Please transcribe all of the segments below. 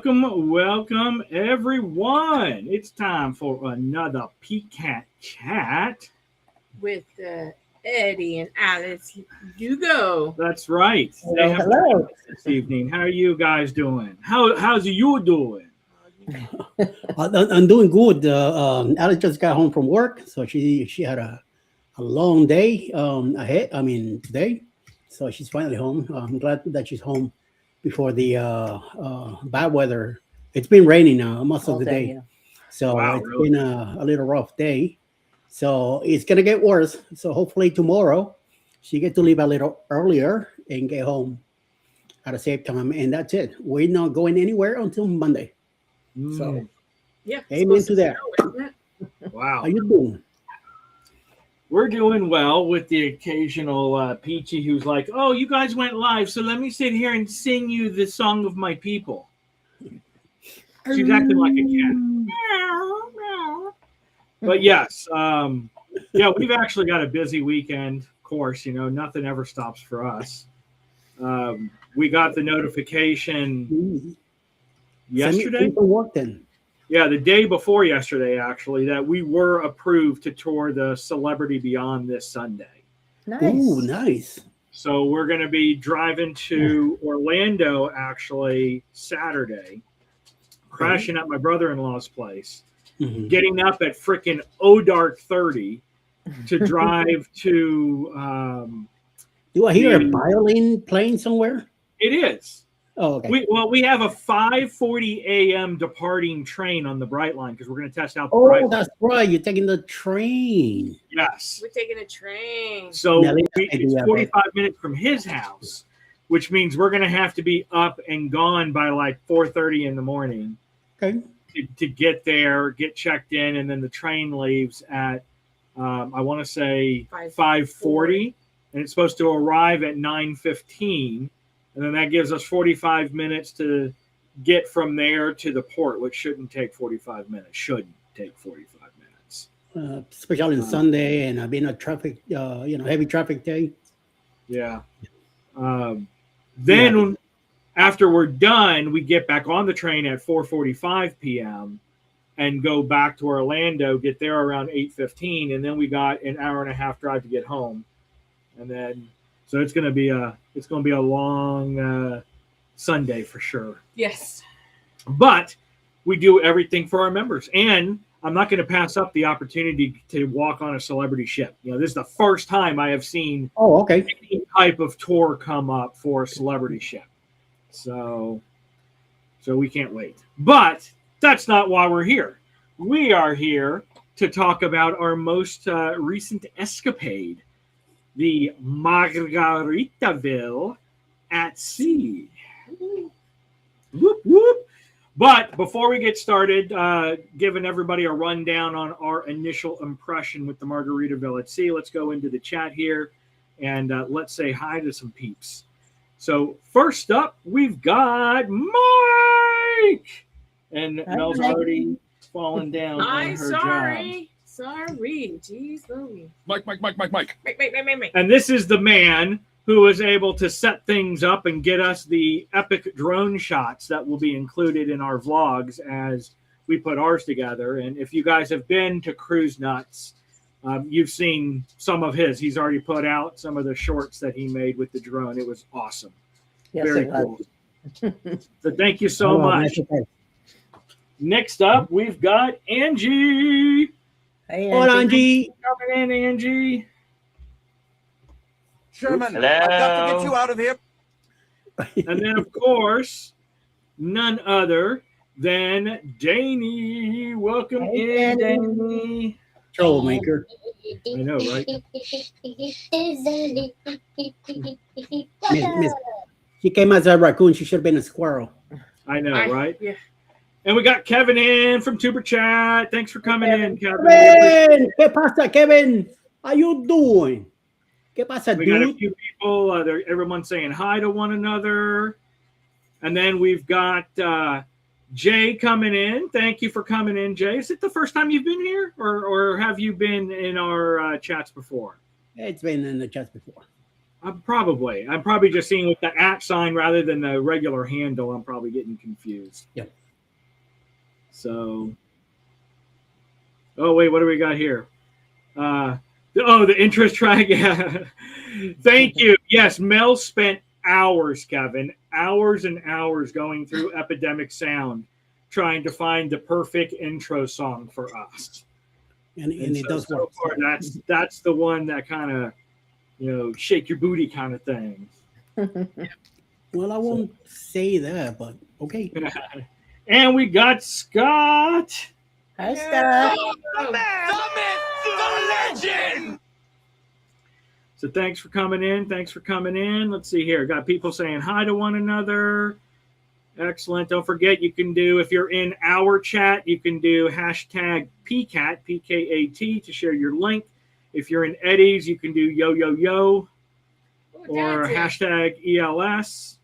welcome, everyone. It's time for another Peacat Chat with Eddie and Alice Lugo. That's right. They have Hello. this evening. How are you guys doing? How's you doing? I'm doing good. Alice just got home from work, so she had a long day ahead. I mean, today, so she's finally home. I'm glad that she's home before the bad weather. It's been raining most of All the day, day, yeah. so Wow, it's really? been a little rough day. So it's gonna get worse. So hopefully tomorrow she get to leave a little earlier and get home at a safe time, and that's it. We're not going anywhere until Monday. So Yeah, amen to that. Wow. How you doing? We're doing well with the occasional Peachy who's like, oh, you guys went live, so let me sit here and sing you the song of my people. She's acting like a cat. But yes, we've actually got a busy weekend. Of course, nothing ever stops for us. We got the notification yesterday. Work then. Yeah, the day before yesterday, actually, that we were approved to tour the Celebrity Beyond this Sunday. Nice. Ooh, nice. So we're going to be driving to Orlando, actually, Saturday, crashing at my brother-in-law's place, getting up at freaking dark 30 to drive to... Do I hear a violin playing somewhere? It is. Oh, okay. We have a 5:40 a.m. departing train on the Bright Line because we're going to test out the Oh, Bright Line. that's right. You're taking the train. Yes. We're taking a train. So Yeah, it's 45 minutes from his house, which means we're going to have to be up and gone by like 4:30 in the morning Okay. to get there, get checked in, and then the train leaves at, I want to say 5:40, and it's supposed to arrive at 9:15. And then that gives us 45 minutes to get from there to the port, which shouldn't take 45 minutes. Shouldn't take 45 minutes. Especially on Sunday and being a traffic, heavy traffic day. Yeah. Then after we're done, we get back on the train at 4:45 p.m. and go back to Orlando, get there around 8:15, and then we got an hour and a half drive to get home. And then so it's going to be a long Sunday for sure. Yes. But we do everything for our members, and I'm not going to pass up the opportunity to walk on a celebrity ship. This is the first time I have seen any type of tour come up for a celebrity ship. So we can't wait. But that's not why we're here. We are here to talk about our most recent escapade, the Margaritaville at sea. Whoop, whoop. But before we get started, giving everybody a rundown on our initial impression with the Margaritaville at sea, let's go into the chat here and let's say hi to some peeps. So first up, we've got Mike. And Mel's already fallen down on her job. Sorry. Jeez, Louie. Mike. Mike. And this is the man who was able to set things up and get us the epic drone shots that will be included in our vlogs as we put ours together. And if you guys have been to Cruise Nuts, you've seen some of his. He's already put out some of the shorts that he made with the drone. It was awesome. Yes, Very cool. So thank you so much. Okay. Next up, we've got Angie. Hey, Angie. Coming in, Angie. Sherman, Hello. I've got to get you out of here. And then, of course, none other than Danny. Welcome in, Danny. Troublemaker. I know, right? Miss. She came as a raccoon. She should have been a squirrel. I know, right? Yeah. And we got Kevin in from Tuber Chat. Thanks for coming in, Kevin. Kevin! ¿Qué pasa, Kevin? How you doing? ¿Qué pasa, We got a dude? few people. Everyone's saying hi to one another. And then we've got Jay coming in. Thank you for coming in, Jay. Is it the first time you've been here? Or have you been in our chats before? It's been in the chats before. I'm probably just seeing with the @ sign rather than the regular handle. I'm probably getting confused. Yep. So, oh wait, what do we got here? The interest track. Yeah. Thank you. Yes, Mel spent hours, Kevin, hours and hours going through Epidemic Sound, trying to find the perfect intro song for us. And it does so work. Far, that's the one that kind of, shake your booty kind of thing. Well, I won't say that, but okay. And we got Scott. Hi, Scott. The myth, the legend. So thanks for coming in. Let's see here. Got people saying hi to one another. Excellent. Don't forget, you can do, if you're in our chat, you can do hashtag PCAT, PKAT, to share your link. If you're in Eddie's, you can do yo, yo, yo, or hashtag ELS.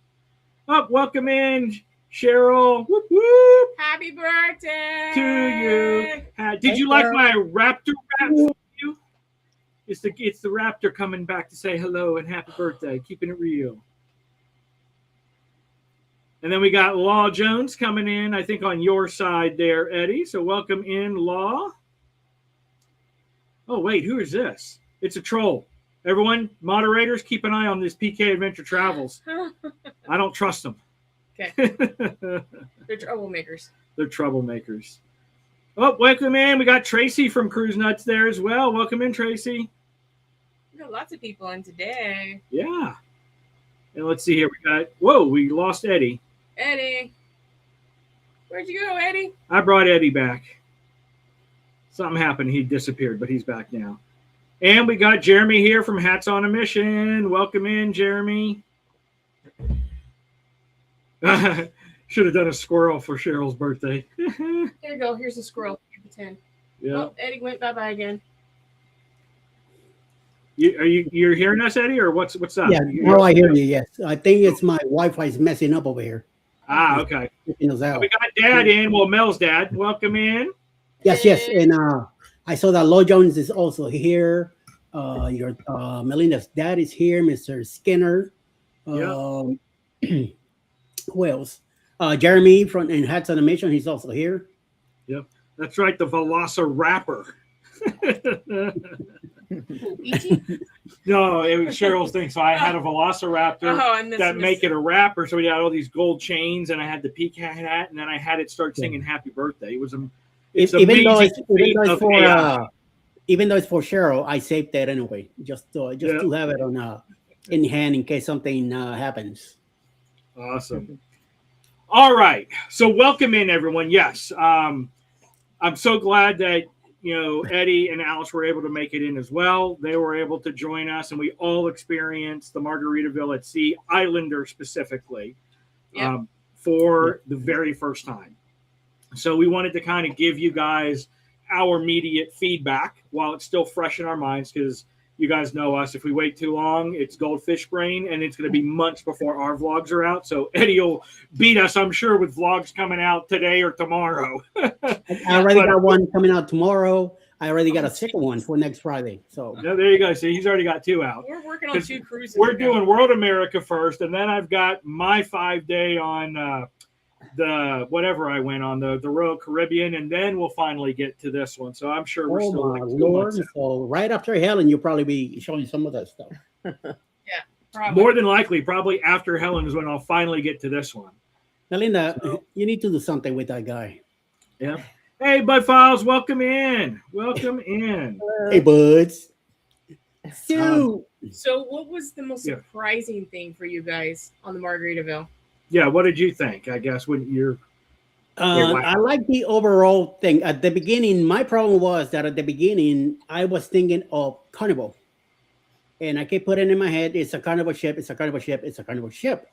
Oh, welcome in, Cheryl. Whoop, whoop. Happy birthday To you. Did you like my raptor rap for you? It's the raptor coming back to say hello and happy birthday, keeping it real. And then we got Law Jones coming in, I think, on your side there, Eddie. So welcome in, Law. Oh, wait, who is this? It's a troll. Everyone, moderators, keep an eye on this PK Adventure Travels. I don't trust them. Okay. They're troublemakers. They're troublemakers. Oh, welcome in. We got Tracy from Cruise Nuts there as well. Welcome in, Tracy. We got lots of people in today. Yeah. And let's see here. We lost Eddie. Eddie. Where'd you go, Eddie? I brought Eddie back. Something happened. He disappeared, but he's back now. And we got Jeremy here from Hats on a Mission. Welcome in, Jeremy. Should have done a squirrel for Cheryl's birthday. There you go. Here's a squirrel. Pretend. Yeah. Oh, Eddie went bye-bye again. You're hearing us, Eddie, or what's up? Yeah, no, I hear you. Yes, I think it's my Wi-Fi is messing up over here. Okay. Taking us out. We got Dad in. Well, Mel's dad. Welcome in. Yes, and I saw that Law Jones is also here. Your Melinda's dad is here, Mr. Skinner. Who else? Jeremy from in Hats on a Mission, he's also here. Yep, that's right, the Velociraptor. No, it was Cheryl's thing. So I had a Velociraptor that make it a rapper. So we had all these gold chains, and I had the PCAT hat, and then I had it start singing "Happy Birthday." It was even though it's for Cheryl, I saved that anyway, just to have it on in hand in case something happens. Awesome. All right, so welcome in, everyone. Yes, I'm so glad that Eddie and Alice were able to make it in as well. They were able to join us, and we all experienced the Margaritaville at Sea, Islander specifically, for the very first time. So we wanted to kind of give you guys our immediate feedback while it's still fresh in our minds, because you guys know us. If we wait too long, it's goldfish brain, and it's going to be months before our vlogs are out. So Eddie will beat us, I'm sure, with vlogs coming out today or tomorrow. I already got one coming out tomorrow. I already got a second one for next Friday. So there you go. See, he's already got 2 out. We're working on 2 cruises. We're doing World America first, and then I've got my 5-day on the whatever I went on, the Royal Caribbean, and then we'll finally get to this one. So I'm sure we're still like 2 months out. So right after Helen, you'll probably be showing some of that stuff. Probably. More than likely, probably after Helen is when I'll finally get to this one. Melinda, you need to do something with that guy. Yeah. Hey, Bud Files, welcome in. Welcome in. Hey, buds. So what was the most surprising thing for you guys on the Margaritaville? Yeah, what did you think? I guess when you're I like the overall thing. At the beginning, my problem was that at the beginning, I was thinking of Carnival. And I kept putting in my head, it's a Carnival ship, it's a Carnival ship, it's a Carnival ship.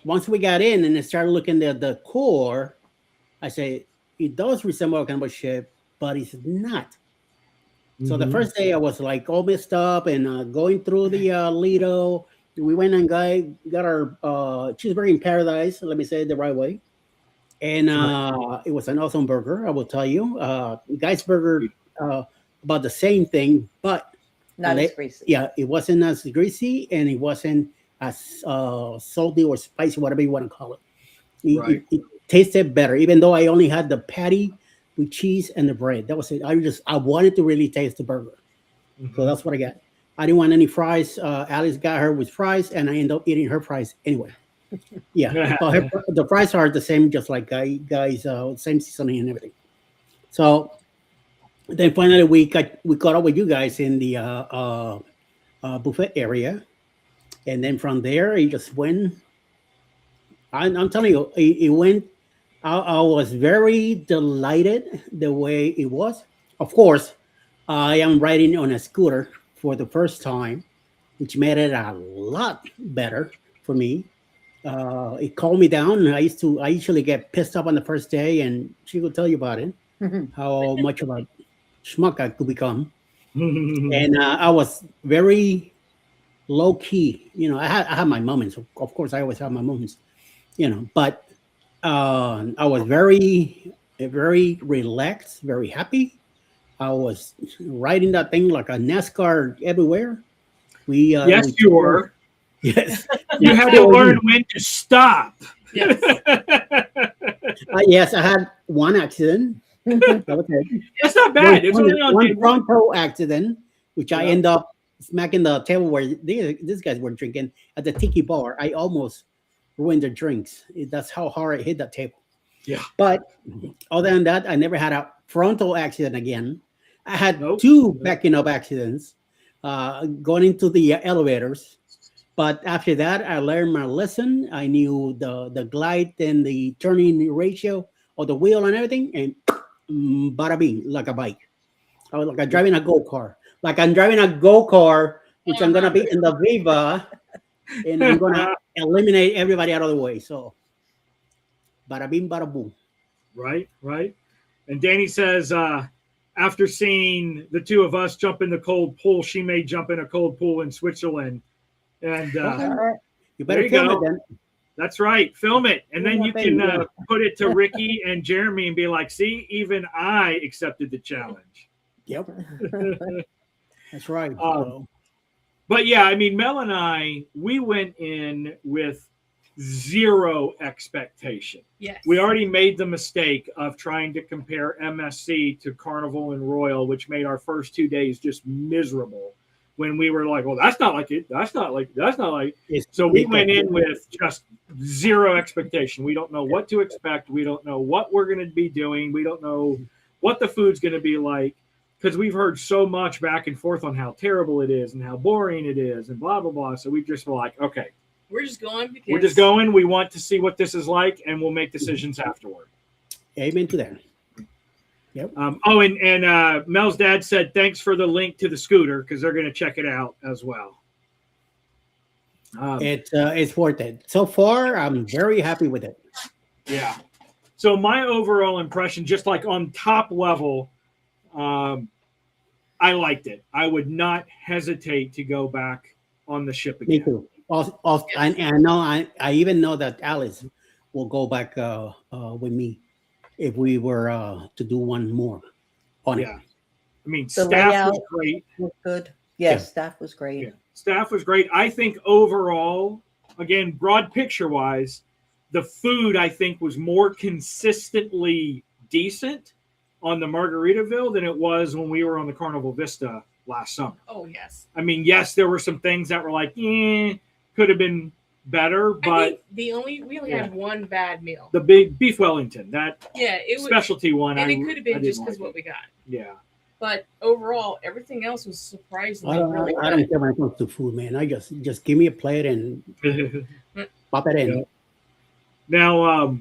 Once we got in and I started looking at the core, I say, it does resemble a Carnival ship, but it's not. So the first day I was like all messed up and going through the Lido. We went and got our cheeseburger in paradise, let me say it the right way. And it was an awesome burger, I will tell you. Guy's burger, about the same thing, but Not as greasy. Yeah, it wasn't as greasy, and it wasn't as salty or spicy, whatever you want to call it. It tasted better, even though I only had the patty with cheese and the bread. That was it. I wanted to really taste the burger, so that's what I got. I didn't want any fries. Alice got her with fries, and I ended up eating her fries anyway. Yeah, but the fries are the same, just like guys, same seasoning and everything. So then finally we caught up with you guys in the buffet area, and then from there it just went. I'm telling you, it went. I was very delighted the way it was. Of course, I am riding on a scooter for the first time, which made it a lot better for me. It calmed me down. I usually get pissed off on the first day, and she will tell you about it, how much of a schmuck I could become. And I was very low key. You know, I had my moments. Of course, I always have my moments. You know, but I was very relaxed, very happy. I was riding that thing like a NASCAR everywhere. Yes, you were. Yes, you had to learn when to stop. Yes. Yes, I had one accident. Okay. That's not bad. It's only on one frontal accident, which I end up smacking the table where these guys were drinking at the tiki bar. I almost ruined their drinks. That's how hard I hit that table. Yeah. But other than that, I never had a frontal accident again. I had two backing up accidents going into the elevators. But after that, I learned my lesson. I knew the glide and the turning ratio of the wheel and everything, and bada bing, like a bike. I was like I'm driving a go-kart. Like I'm driving a go-kart, which I'm gonna be in the Viva, and I'm gonna eliminate everybody out of the way. So, bada bing, bada boom. Right. And Danny says, after seeing the two of us jump in the cold pool, she may jump in a cold pool in Switzerland. And you better film it then. That's right. Film it. And then you can put it to Ricky and Jeremy and be like, see, even I accepted the challenge. Yep. That's right. But yeah, I mean, Mel and I, we went in with zero expectation. Yes. We already made the mistake of trying to compare MSC to Carnival and Royal, which made our first 2 days just miserable. When we were like, well, that's not like it. That's not like. So we went in with just zero expectation. We don't know what to expect. We don't know what we're going to be doing. We don't know what the food's going to be like, because we've heard so much back and forth on how terrible it is and how boring it is and blah, blah, blah. So we just were like, okay. We're just going. We want to see what this is like, and we'll make decisions afterward. Amen to that. Yep. And Mel's dad said thanks for the link to the scooter, because they're going to check it out as well. It's worth it. So far, I'm very happy with it. Yeah. So my overall impression, just like on top level, I liked it. I would not hesitate to go back on the ship again. Me too. I know. I even know that Alice will go back with me if we were to do one more on it. I mean, The staff was great. Was good. Yes, staff was great. Yeah. Staff was great. I think overall, again, broad picture-wise, the food, I think, was more consistently decent on the Margaritaville than it was when we were on the Carnival Vista last summer. Oh, yes. I mean, yes, there were some things that were like, could have been better, but we only had one bad meal. The big beef Wellington, it was specialty one, and it could have been just because what we got. Yeah, but overall, everything else was surprisingly really good. I don't care when it comes to food, man. I just give me a plate and pop it in. Yeah. Now,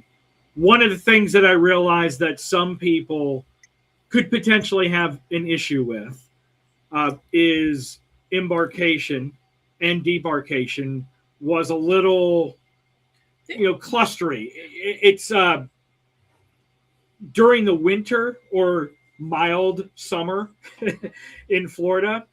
one of the things that I realized that some people could potentially have an issue with is embarkation and debarkation was a little, clustery. It's during the winter or mild summer in Florida,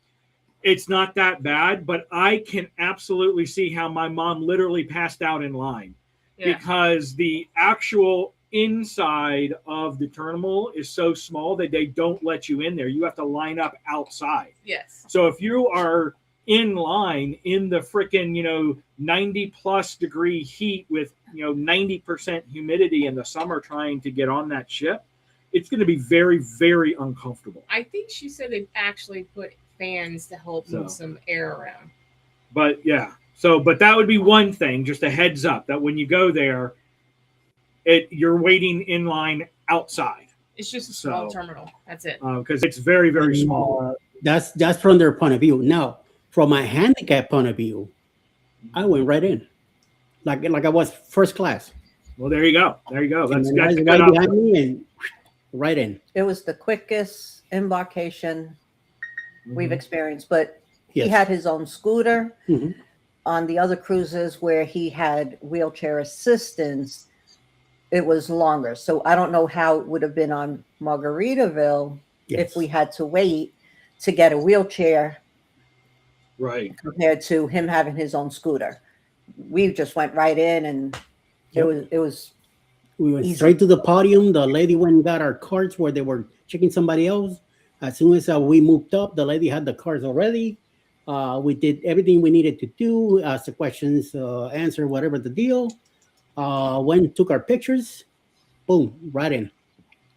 it's not that bad, but I can absolutely see how my mom literally passed out in line because the actual inside of the terminal is so small that they don't let you in there. You have to line up outside. Yes. So if you are in line in the freaking 90 plus degree heat with 90% humidity in the summer trying to get on that ship, it's going to be very, very uncomfortable. I think she said they actually put fans to help move some air around. But yeah, but that would be one thing, just a heads up that when you go there, you're waiting in line outside. It's just a small terminal. That's it. Because it's very, very small. That's from their point of view. Now, from a handicap point of view, I went right in, like I was first class. Well, there you go. That's right behind me and right in. It was the quickest embarkation we've experienced, but he had his own scooter. On the other cruises where he had wheelchair assistance, it was longer. So I don't know how it would have been on Margaritaville if we had to wait to get a wheelchair, right, compared to him having his own scooter. We just went right in, and it was we went easy. Straight to the podium. The lady went and got our cards where they were checking somebody else. As soon as we moved up, the lady had the cards already. We did everything we needed to do, ask the questions, answer whatever the deal. Went, took our pictures, boom, right in.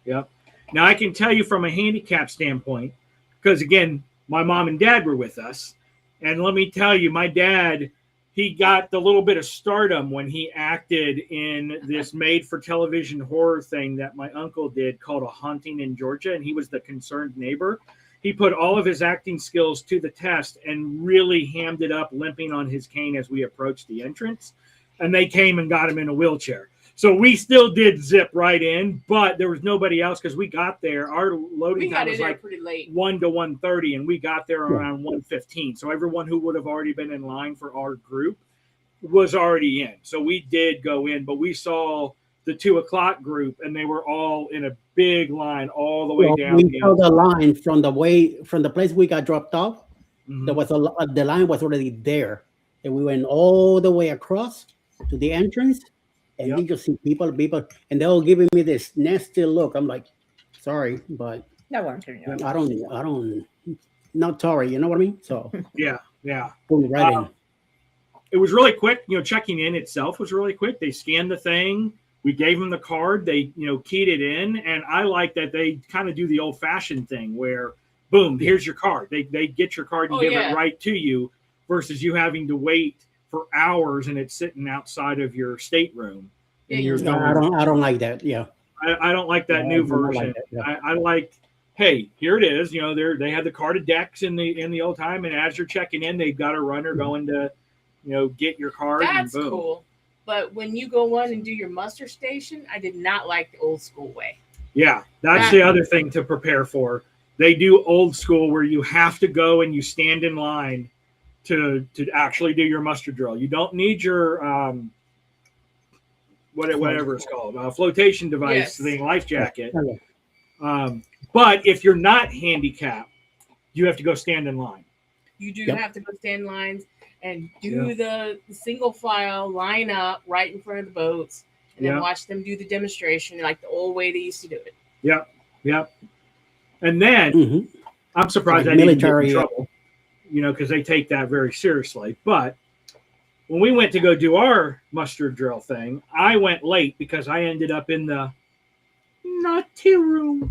Yep. Now I can tell you from a handicap standpoint, because again, my mom and dad were with us, and let me tell you, my dad, he got the little bit of stardom when he acted in this made-for-television horror thing that my uncle did called A Haunting in Georgia, and he was the concerned neighbor. He put all of his acting skills to the test and really hammed it up, limping on his cane as we approached the entrance. And they came and got him in a wheelchair. So we still did zip right in, but there was nobody else because we got there. Our loading time was like pretty late. 1 to 1:30, and we got there around 1:15. So everyone who would have already been in line for our group was already in. So we did go in, but we saw the 2 o'clock group, and they were all in a big line all the way down. We saw the line from the place we got dropped off. There was the line was already there, and we went all the way across to the entrance, and you just see people, and they're all giving me this nasty look. I'm like, sorry, but I don't, not sorry. You know what I mean? So yeah. Right in. It was really quick. Checking in itself was really quick. They scanned the thing. We gave them the card. They, keyed it in, and I like that they kind of do the old-fashioned thing where, boom, here's your card. They get your card and give it right to you, versus you having to wait for hours and it's sitting outside of your stateroom. I don't like that. Yeah, I don't like that new version. I like, hey, here it is. They had the carded decks in the old time, and as you're checking in, they've got a runner going to, get your card. That's and boom. Cool. But when you go on and do your muster station, I did not like the old school way. Yeah, that's the other thing to prepare for. They do old school where you have to go and you stand in line to actually do your muster drill. You don't need your whatever it's called, flotation device thing, life jacket. But if you're not handicapped, you have to go stand in line. You do have to go stand in lines and do the single file, line up right in front of the boats, and then watch them do the demonstration like the old way they used to do it. Yep. And then I'm surprised I didn't get in trouble, because they take that very seriously. But when we went to go do our muster drill thing, I went late because I ended up in the naughty room.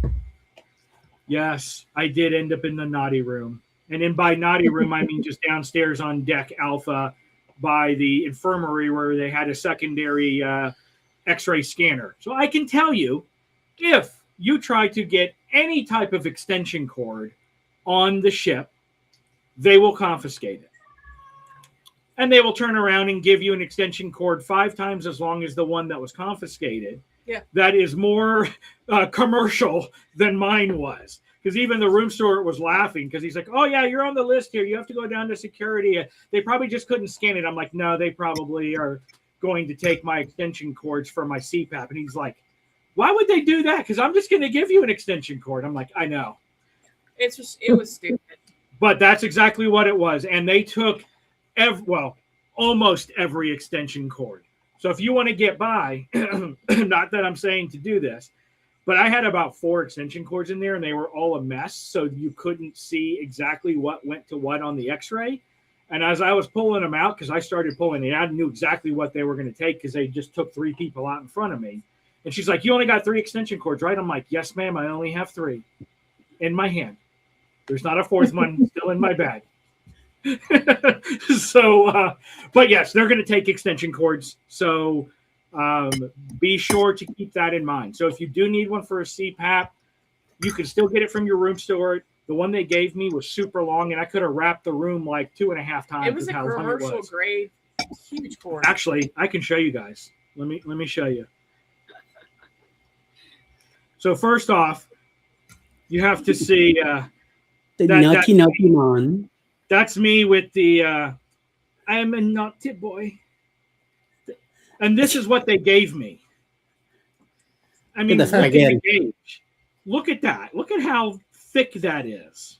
Yes, I did end up in the naughty room. And by naughty room, I mean just downstairs on deck Alpha by the infirmary where they had a secondary X-ray scanner. So I can tell you, if you try to get any type of extension cord on the ship, they will confiscate it. And they will turn around and give you an extension cord 5 times as long as the one that was confiscated. Yeah. That is more commercial than mine was. Because even the room steward was laughing because he's like, oh, yeah, you're on the list here. You have to go down to security. They probably just couldn't scan it. I'm like, no, they probably are going to take my extension cords for my CPAP. And he's like, why would they do that? Because I'm just going to give you an extension cord. I'm like, I know. It was stupid. But that's exactly what it was. And they took, almost every extension cord. So if you want to get by, not that I'm saying to do this, but I had about 4 extension cords in there and they were all a mess. So you couldn't see exactly what went to what on the x-ray. And as I was pulling them out, because I started pulling it, I knew exactly what they were going to take because they just took 3 people out in front of me. And she's like, you only got 3 extension cords, right? I'm like, yes, ma'am. I only have 3 in my hand. There's not a 4th one still in my bag. So, but yes, they're going to take extension cords. So be sure to keep that in mind. So if you do need one for a CPAP, you can still get it from your room steward. The one they gave me was super long, and I could have wrapped the room like 2.5 times. It was a commercial grade, huge cord. Actually, I can show you guys. Let me show you. So first off, you have to see the naughty man. That's me with the I am a naughty boy. And this is what they gave me. I mean, look at the gauge. Look at that. Look at how thick that is.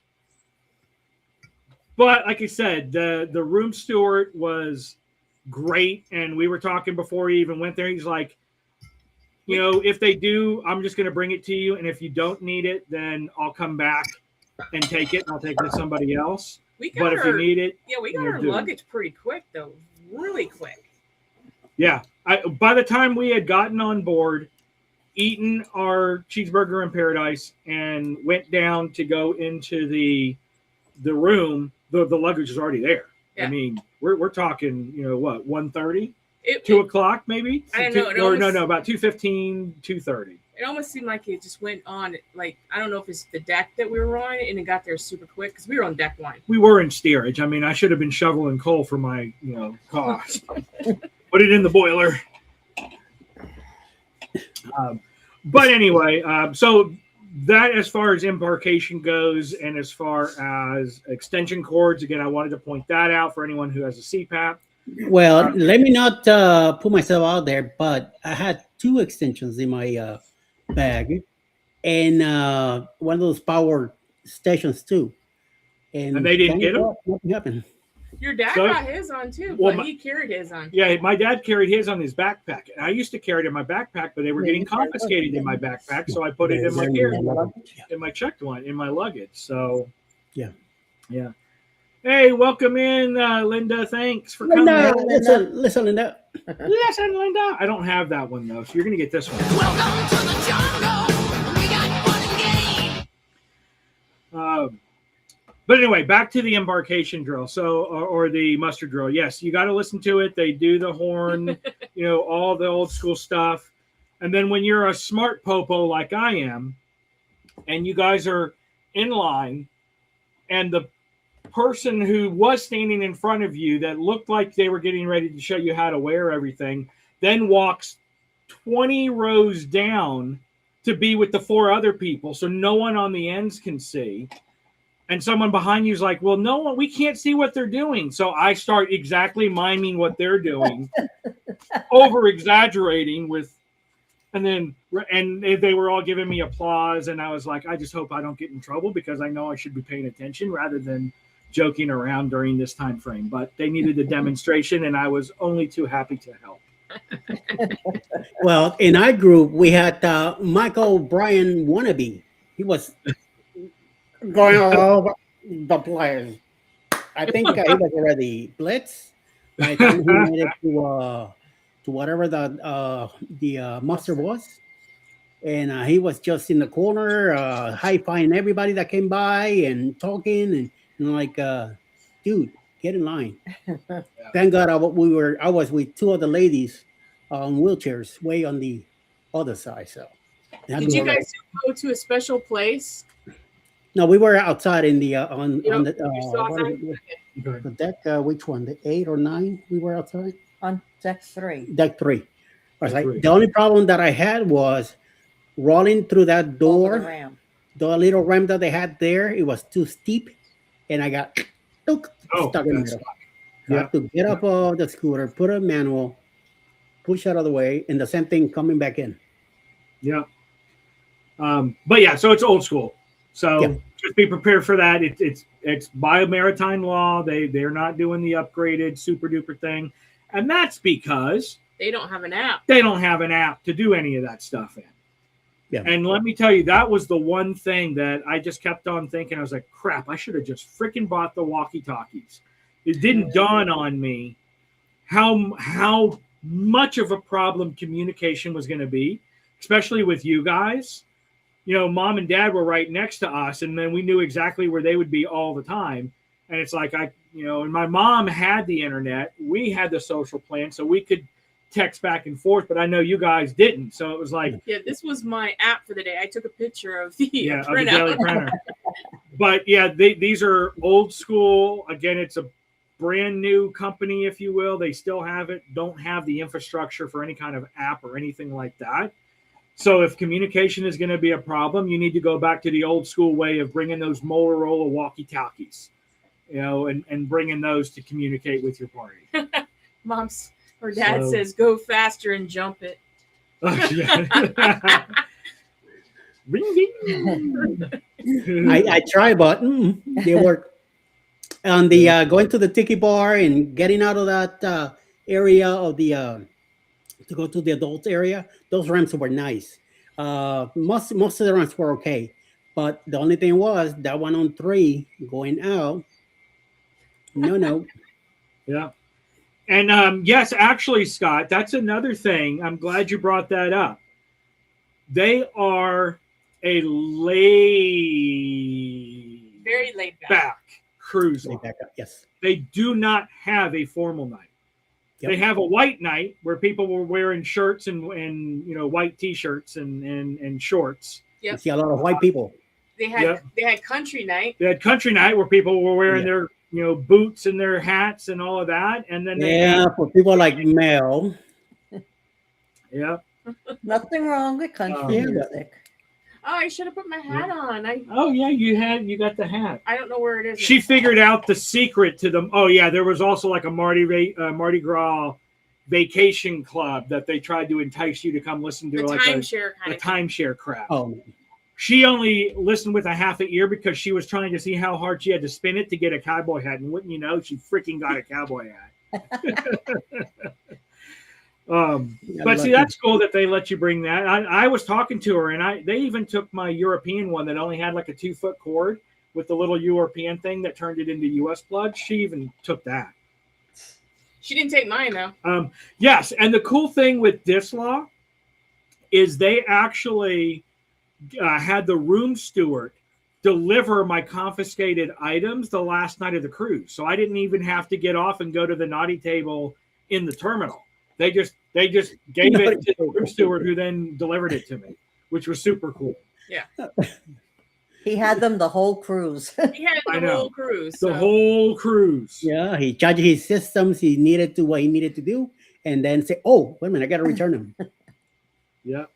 But like I said, the room steward was great. And we were talking before he even went there. He's like, you know, if they do, I'm just going to bring it to you. And if you don't need it, then I'll come back and take it. And I'll take it to somebody else. But if you need it. Yeah, we got our luggage pretty quick, though. Really quick. Yeah. By the time we had gotten on board, eaten our cheeseburger in paradise, and went down to go into the room, the luggage is already there. Yeah. I mean, we're talking, you know, what, 1:30? 2 o'clock maybe? I don't know. No, about 2:15, 2:30. It almost seemed like it just went on, like, I don't know if it's the deck that we were on, and it got there super quick, because we were on deck 1. We were in steerage. I mean, I should have been shoveling coal for my, car. Put it in the boiler. But anyway, so that as far as embarkation goes, and as far as extension cords, again, I wanted to point that out for anyone who has a CPAP. Well, let me not put myself out there, but I had 2 extensions in my bag, and one of those power stations too. And they didn't get them? Nothing happened. Your dad got his on too, but he carried his on. Yeah, my dad carried his on his backpack. I used to carry it in my backpack, but they were getting confiscated in my backpack, so I put it in my in my checked one, in my luggage. So, yeah. Hey, welcome in, Linda. Thanks for coming. Listen, Linda. Listen, Linda. I don't have that one though, so you're gonna get this one. Welcome to the jungle. We got fun and games. But anyway, back to the embarkation drill. So, or the muster drill. Yes, you got to listen to it. They do the horn, all the old school stuff. And then when you're a smart popo like I am, and you guys are in line, and the person who was standing in front of you that looked like they were getting ready to show you how to wear everything, then walks 20 rows down to be with the 4 other people, so no one on the ends can see. And someone behind you is like, well, no one, we can't see what they're doing. So I start exactly miming what they're doing, over exaggerating and they were all giving me applause. And I was like, I just hope I don't get in trouble, because I know I should be paying attention rather than joking around during this time frame. But they needed a demonstration, and I was only too happy to help. Well, in our group, we had Michael Bryan wannabe. He was going all over the place. I think he was already blitz by the time he made it to whatever the muster was, and he was just in the corner, high-fiving everybody that came by and talking, and like, dude, get in line. Thank God I was with 2 other ladies on wheelchairs, way on the other side. So, did you guys go to a special place? No, we were outside in the on the deck. Which one? The 8 or 9? We were outside on deck 3. Deck 3. I was like, the only problem that I had was rolling through that door. The little ramp that they had there, it was too steep, and I got stuck in the middle. I have to get up the scooter, put a manual, push out of the way, and the same thing coming back in. Yeah. But yeah, so it's old school. So just be prepared for that. It's by maritime law. They're not doing the upgraded super duper thing. And that's because They don't have an app. They don't have an app to do any of that stuff in. Yeah. And let me tell you, that was the one thing that I just kept on thinking. I was like, crap, I should have just freaking bought the walkie-talkies. It didn't dawn on me how much of a problem communication was going to be, especially with you guys. You know, mom and dad were right next to us, and then we knew exactly where they would be all the time. And it's like, and my mom had the internet. We had the social plan, so we could text back and forth, but I know you guys didn't. So it was like, yeah, this was my app for the day. I took a picture of the of the printout. daily printer. But yeah, these are old school. Again, it's a brand new company, if you will. They still don't have the infrastructure for any kind of app or anything like that. So if communication is going to be a problem, you need to go back to the old school way of bringing those Motorola walkie-talkies, and bringing those to communicate with your party. Mom's or dad says, go faster and jump it. Ring, ring. I try, but they work. On the going to the tiki bar and getting out of that area of the to go to the adult area, those ramps were nice. Most of the ramps were okay, but the only thing was that one on 3 going out. No. Yeah. And yes, actually, Scott, that's another thing. I'm glad you brought that up. They are a very laid back cruise line. Yes. They do not have a formal night. Yep. They have a white night where people were wearing shirts and white t-shirts and shorts. Yep. You see a lot of white people. They had country night. They had country night where people were wearing their boots and their hats and all of that. And then for people like Mel. Yeah. Nothing wrong with country music. Oh, I should have put my hat on. You got the hat. I don't know where it is. She figured out the secret to them. Oh yeah, there was also like a Mardi Gras vacation club that they tried to entice you to come listen to, the like timeshare timeshare crap. Oh. She only listened with a half an ear because she was trying to see how hard she had to spin it to get a cowboy hat, and wouldn't you know, she freaking got a cowboy hat. But see, that's cool that they let you bring that. I was talking to her, and they even took my European one that only had like a 2-foot cord with the little European thing that turned it into US plug. She even took that. She didn't take mine though. Yes, and the cool thing with Dislaw is they actually had the room steward deliver my confiscated items the last night of the cruise, so I didn't even have to get off and go to the naughty table in the terminal. They just gave it to the room steward, who then delivered it to me, which was super cool. Yeah. He had them the whole cruise. He had the whole cruise. The whole cruise. Yeah, he charged his systems. He needed to what he needed to do, and then say, "Oh, wait a minute, I got to return them." Yeah.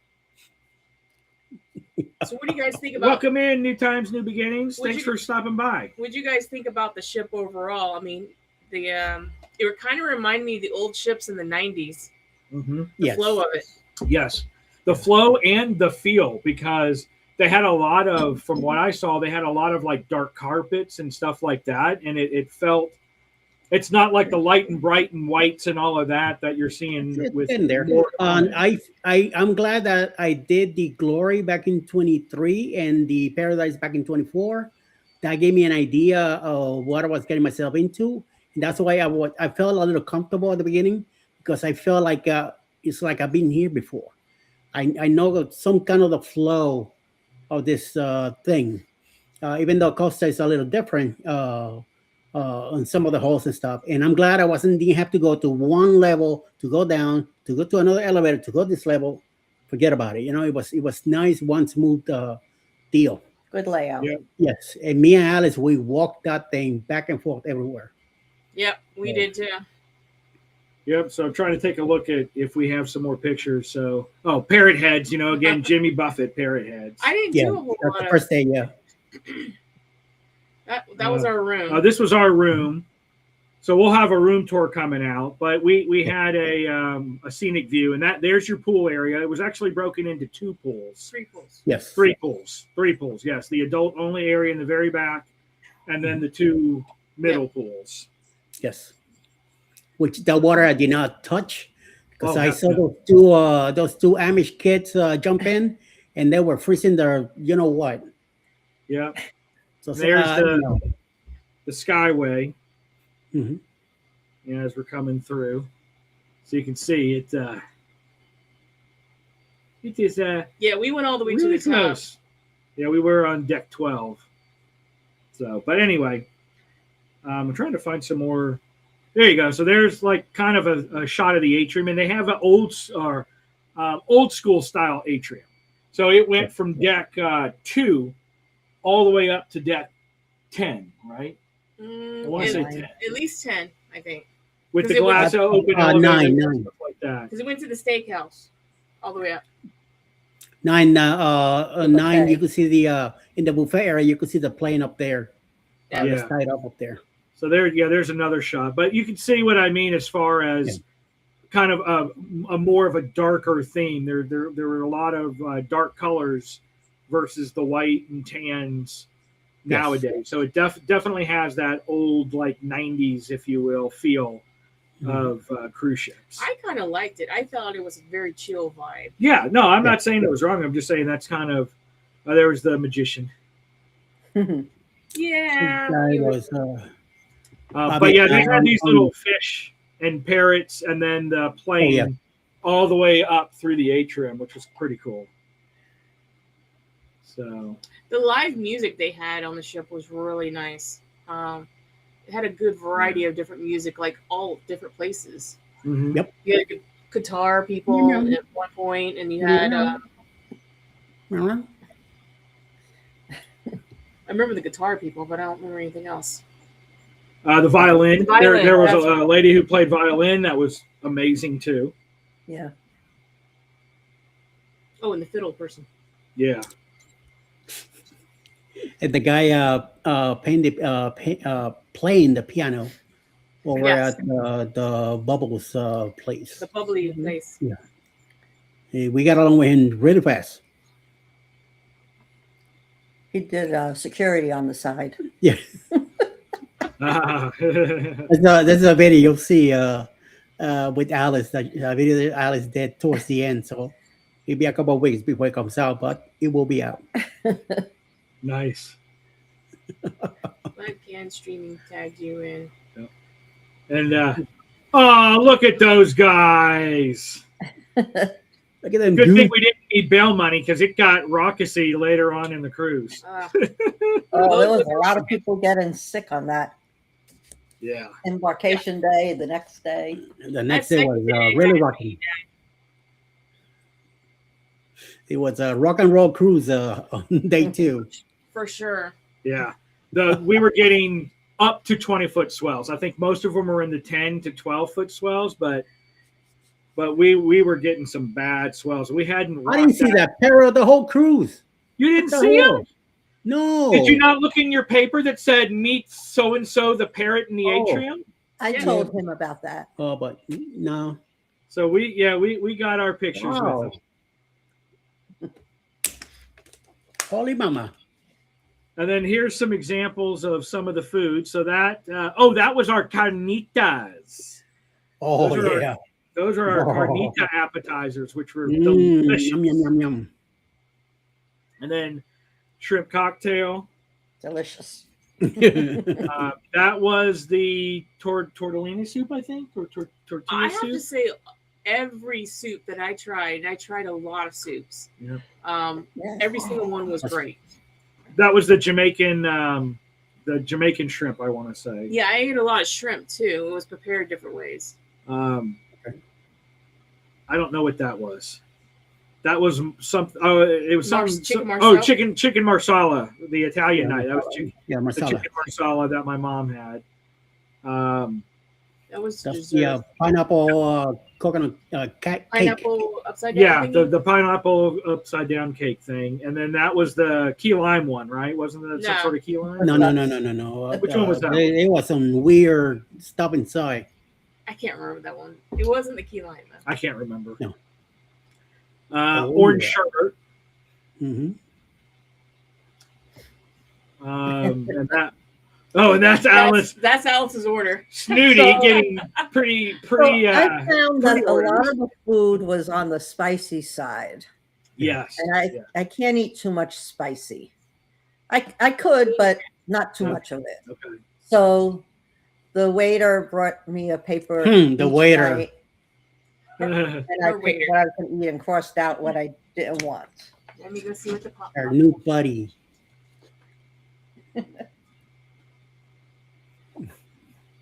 So what do you guys think about? Welcome in, New Times, New Beginnings. Thanks for stopping by. What do you guys think about the ship overall? I mean, it would kind of remind me of the old ships in the 90s. Mm-hmm. The flow of it. Yes. The flow and the feel, because they had a lot of, from what I saw, they had a lot of like dark carpets and stuff like that. And it felt, it's not like the light and bright and whites and all of that you're seeing with in there. I'm glad that I did the Glory back in 23 and the Paradise back in 24. That gave me an idea of what I was getting myself into. And that's why I felt a little comfortable at the beginning, because I felt like it's like I've been here before. I know some kind of the flow of this thing, even though Costa is a little different on some of the halls and stuff. And I'm glad I didn't have to go to one level to go down, to go to another elevator, to go this level. Forget about it. It was nice, one smooth deal. Good layout. Yeah. Yes, and me and Alice, we walked that thing back and forth everywhere. Yep, we did too. Yep. So I'm trying to take a look at if we have some more pictures. So, parrot heads. Again, Jimmy Buffett parrot heads. I didn't do a whole that's lot. The first day, yeah. That was our room. This was our room. So we'll have a room tour coming out. But we had a scenic view, and there's your pool area. It was actually broken into 2 pools. 3 pools. Yes. 3 pools. 3 pools. Yes, the adult only area in the very back, and then the 2 middle pools. Yes. Which the water I did not touch, Because Oh, I heck saw no. those two Amish kids jump in, and they were freezing their, you know what? Yeah. So There's you know. the Skyway, Mhm. as we're coming through. So you can see it. It is Yeah, we went all the way really to the top. close. Yeah, we were on deck 12. So, but anyway, I'm trying to find some more. There you go. So there's like kind of a shot of the atrium, and they have an old school style atrium. So it went from deck 2 all the way up to deck 10, right? I want to say 10. At least 10, I think. With the 'Cause it was- glass open elevator and nine. stuff like that. Because it went to the steakhouse all the way up. 9, 9. buffet. You could see the in the buffet area. You could see the plane up there. Yeah. It's tied up there. So there's another shot. But you can see what I mean as far as kind of a more of a darker theme. There were a lot of dark colors versus the white and tans nowadays. So it definitely has that old like 90s, if you will, feel of cruise ships. I kind of liked it. I thought it was a very chill vibe. Yeah, no, I'm not saying it was wrong. I'm just saying that's kind of there was the magician. Yeah. Guy was, But yeah, they had these little fish and parrots, and then the plane all the way up through the atrium, which was pretty cool. So The live music they had on the ship was really nice. It had a good variety of different music, like all different places. mhm. Yep. You had guitar people at one point, and you had. I remember the guitar people, but I don't remember anything else. The violin. The violin, There was that's a lady who played violin that was amazing too. Yeah. Oh, and the fiddle person. Yeah. and the guy playing the piano over Yes. at the Bubbles place. The bubbly place. We got along with him really fast. He did security on the side. Yeah. Ah. There's a video you'll see with Alice, that video that Alice did towards the end. So it'll be a couple of weeks before it comes out, but it will be out. Nice. Webcam streaming tagged you in. And oh, look at those guys. Look at them. Good thing we didn't need bail money because it got raucousy later on in the cruise. Oh, there was a lot of people getting sick on that Yeah. embarkation day, the next day. The next day was really rocking. It was a rock and roll cruise on day 2. For sure. Yeah. We were getting up to 20-foot swells. I think most of them were in the 10 to 12-foot swells, but we were getting some bad swells. We hadn't. I didn't see that parrot the whole cruise. You didn't What the see hell? it? No. Did you not look in your paper that said meet so and so the parrot in the Oh. atrium? I Yeah. told him about that. Oh, but no. So we got our pictures Wow. with them. Holy mama. And then here's some examples of some of the food. So that that was our carnitas. Oh, Those are yeah. Those are our Oh. carnita appetizers, which were Mm, delicious. yum, yum, yum, yum. And then shrimp cocktail. Delicious. That was the tortellini soup, I think, or tortilla I have soup. to say, every soup that I tried a lot of soups. Yeah. Yeah. Every single one was great. That was the Jamaican shrimp, I want to say. Yeah, I ate a lot of shrimp too. It was prepared different ways. I don't know what that was. That was something. Oh, it was something. Chicken Oh, marsala? chicken marsala, the Italian Yeah, night. That was chicken, Yeah, the Marcella. chicken marsala that my mom had. That was That's dessert. the pineapple coconut cake. Pineapple upside down. Yeah, thingy? the pineapple upside down cake thing, and then that was the key lime one, right? Wasn't that some No. sort of key lime? No. Which one was that? There was some weird stuff inside. I can't remember that one. It wasn't the key lime though. I can't remember. No. Orange yeah. sherbet. Mm-hmm. And that Oh, and that's Alice. That's Alice's order. Snooty, So- getting pretty. So I found that a lot of the food was on the spicy side, Yes. and I can't eat too much spicy. I could, but not too much of it. Okay. So the waiter brought me a paper. The each waiter. night, and I Our picked waiter. what I was going to eat and crossed out what I didn't want. Let me go see what the pop. Our new buddy.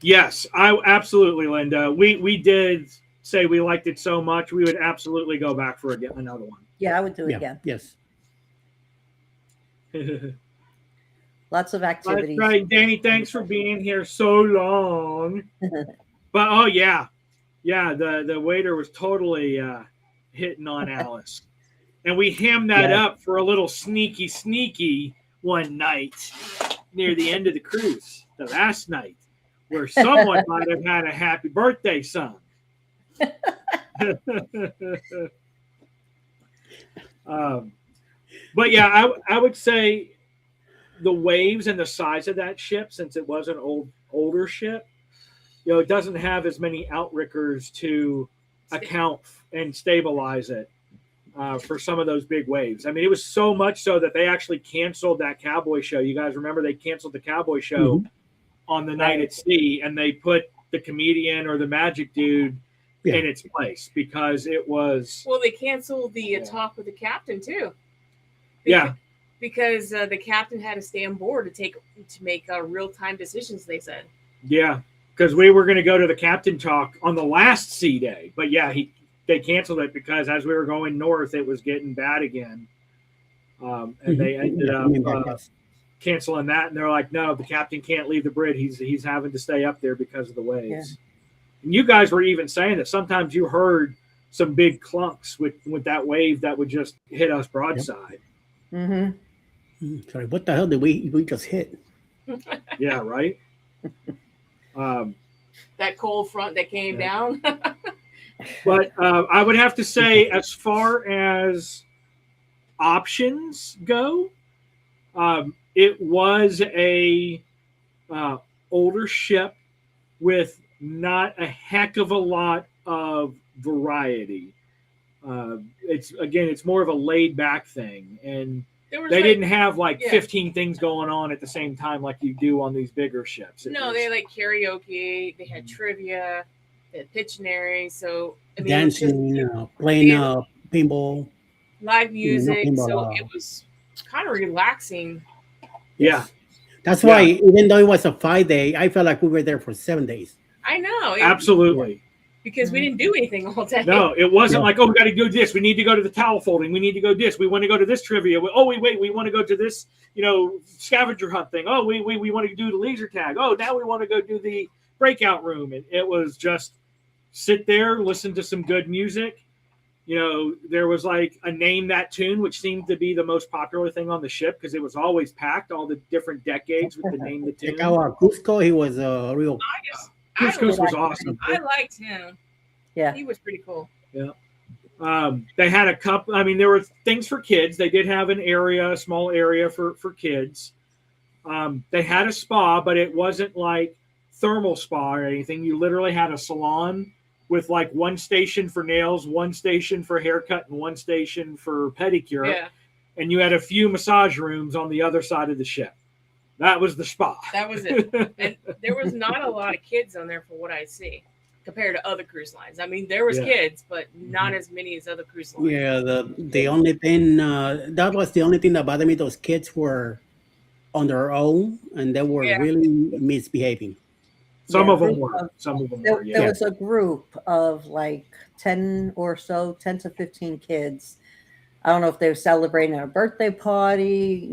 Yes, I absolutely, Linda. We did say we liked it so much, we would absolutely go back for another one. Yeah, I would do it Yeah. again. Yes. Lots of That's activities. right, Danny. Thanks for being here so long. But oh yeah, the waiter was totally hitting on Alice, and we hammed that Yeah. up for a little sneaky one night near the end of the cruise, the last night, where someone might have had a happy birthday sung. But yeah, I would say the waves and the size of that ship, since it was an older ship, it doesn't have as many outriggers to account and stabilize it for some of those big waves. I mean, it was so much so that they actually canceled that cowboy show. You guys remember they canceled the cowboy show on the night at sea, and they put the comedian or the magic dude in its place because it was. Well, they canceled the talk with the captain too. Because the captain had to stay on board to make real-time decisions. They said. Yeah, because we were going to go to the captain talk on the last sea day, but they canceled it because as we were going north, it was getting bad again, and they ended up canceling that. And they're like, "No, the captain can't leave the bridge. He's having to stay up there because of the waves." Yeah. And you guys were even saying that sometimes you heard some big clunks with that wave that would just hit us broadside. Mm-hmm. Sorry, what the hell did we just hit? Yeah, right. That cold front that came down. But I would have to say, as far as options go, it was a older ship with not a heck of a lot of variety. It's more of a laid back thing, and they didn't have 15 things going on at the same time like you do on these bigger ships. They had karaoke, they had trivia, they had Pictionary, so I mean, dancing, playing pinball, live music. So it was kind of relaxing. Yeah, that's why even though it was a 5-day, I felt like we were there for 7 days. I know, absolutely. Because we didn't do anything all day. No, it wasn't like, we got to do this. We need to go to the towel folding. We need to go this. We want to go to this trivia. We want to go to this, scavenger hunt thing. Oh, we want to do the laser tag. Oh, now we want to go do the breakout room. And it was just sit there, listen to some good music. There was a name that tune, which seemed to be the most popular thing on the ship because it was always packed, all the different decades with the name the tune. Cusco, he was a real. Cusco was awesome. I liked him. Yeah, he was pretty cool. Yeah. They had a couple. I mean, there were things for kids. They did have a small area for kids. They had a spa, but it wasn't like thermal spa or anything. You literally had a salon with one station for nails, one station for haircut, and one station for pedicure. Yeah. And you had a few massage rooms on the other side of the ship. That was the spa. That was it. And there was not a lot of kids on there for what I see compared to other cruise lines. I mean, there was kids, but not as many as other cruise lines. Yeah, the only thing, that was the only thing that bothered me. Those kids were on their own, and they were really misbehaving. Some of them were. There was a group of 10 to 15 kids. I don't know if they were celebrating a birthday party,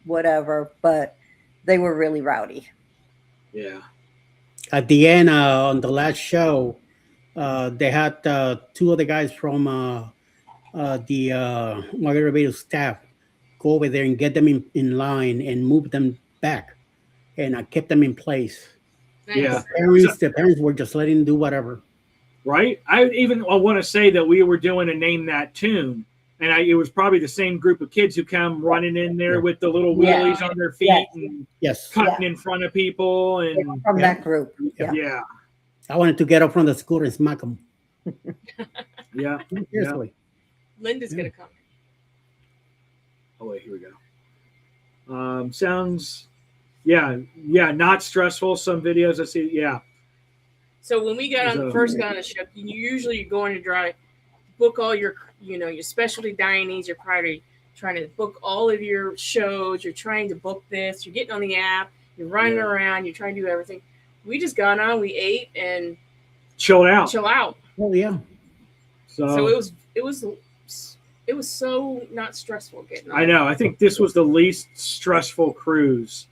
whatever, but they were really rowdy. Yeah. At the end, on the last show, they had 2 of the guys from the Margaritaville staff go over there and get them in line and move them back, and I kept them in place. Nice. Yeah. The parents were just letting them do whatever. Right. I want to say that we were doing a name that tune, And it was probably the same group of kids who come running in there with the little wheelies on their feet and cutting in front of people. And from that group. Yeah. I wanted to get up from the scooter and smack them. Yeah. Seriously. Linda's gonna come. Oh wait, here we go. Sounds, not stressful. Some videos I see, So when we first got on the ship, you usually go on to book all your, your specialty dinings. You're probably trying to book all of your shows. You're trying to book this. You're getting on the app. You're running around. You're trying to do everything. We just got on. We ate and chilled out. Oh yeah. So it was so not stressful getting on. I know. I think this was the least stressful cruise.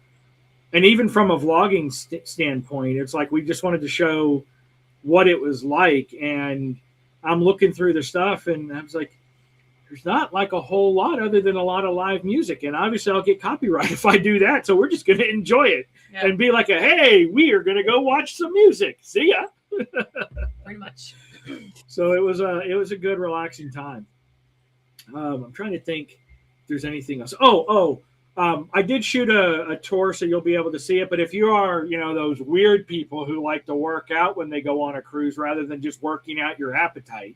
And even from a vlogging standpoint, it's like we just wanted to show what it was like. And I'm looking through the stuff and I was like, there's not like a whole lot other than a lot of live music. And obviously I'll get copyright if I do that. So we're just going to enjoy it and be like, hey, we are going to go watch some music. See ya. Pretty much. So it was a good, relaxing time. I'm trying to think if there's anything else. I did shoot a tour, so you'll be able to see it. But if you are, those weird people who like to work out when they go on a cruise rather than just working out your appetite,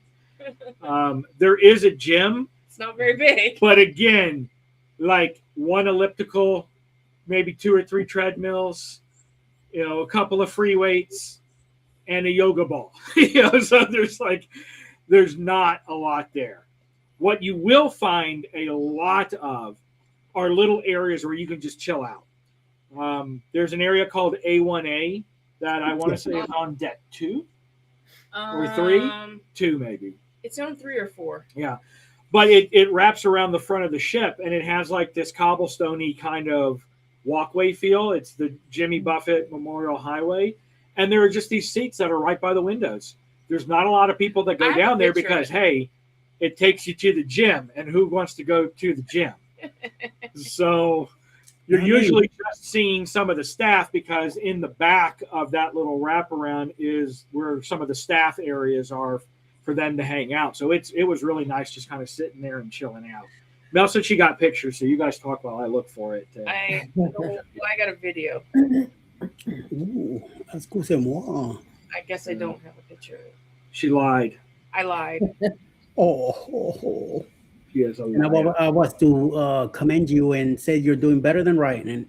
there is a gym. It's not very big. But again, like one elliptical, maybe 2 or 3 treadmills, a couple of free weights, and a yoga ball. So there's not a lot there. What you will find a lot of are little areas where you can just chill out. There's an area called A1A that I want to say is on deck 2 or 3, 2 maybe. It's on 3 or 4. Yeah, but it wraps around the front of the ship and it has like this cobblestone-y kind of walkway feel. It's the Jimmy Buffett Memorial Highway, and there are just these seats that are right by the windows. There's not a lot of people that go down there because hey, it takes you to the gym, and who wants to go to the gym? So you're usually just seeing some of the staff because in the back of that little wraparound is where some of the staff areas are for them to hang out. So it was really nice just kind of sitting there and chilling out. Mel said she got pictures, so you guys talk while I look for it. I got a video. Ooh, excusez-moi. I guess I don't have a picture. She lied. I lied. Oh. She is a And I was to commend you and say you're doing better than Ryan.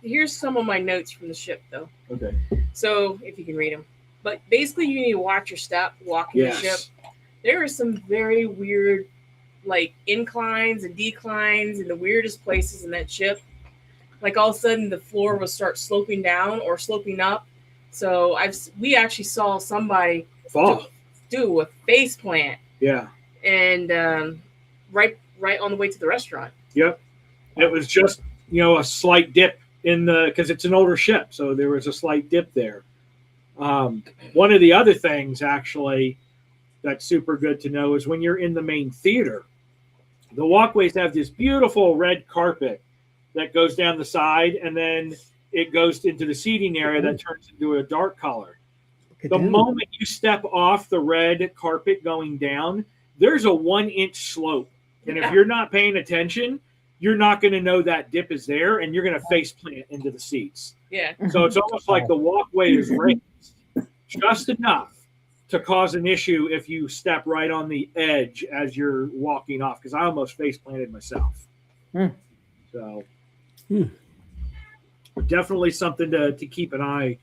Here's some of my notes from the ship, though. Okay. So if you can read them, but basically you need to watch your step walking the ship. There are some very weird, like inclines and declines in the weirdest places in that ship. Like all of a sudden the floor will start sloping down or sloping up. So we actually saw somebody fall, do a face plant. Yeah. And right on the way to the restaurant. Yep. It was just, a slight dip because it's an older ship. So there was a slight dip there. One of the other things actually that's super good to know is when you're in the main theater, the walkways have this beautiful red carpet that goes down the side, and then it goes into the seating area that turns into a dark color. The moment you step off the red carpet going down, there's a 1-inch slope. And if you're not paying attention, you're not going to know that dip is there, and you're going to face plant into the seats. Yeah. So it's almost like the walkway is raised just enough to cause an issue if you step right on the edge as you're walking off, because I almost face planted myself. So definitely something to keep an eye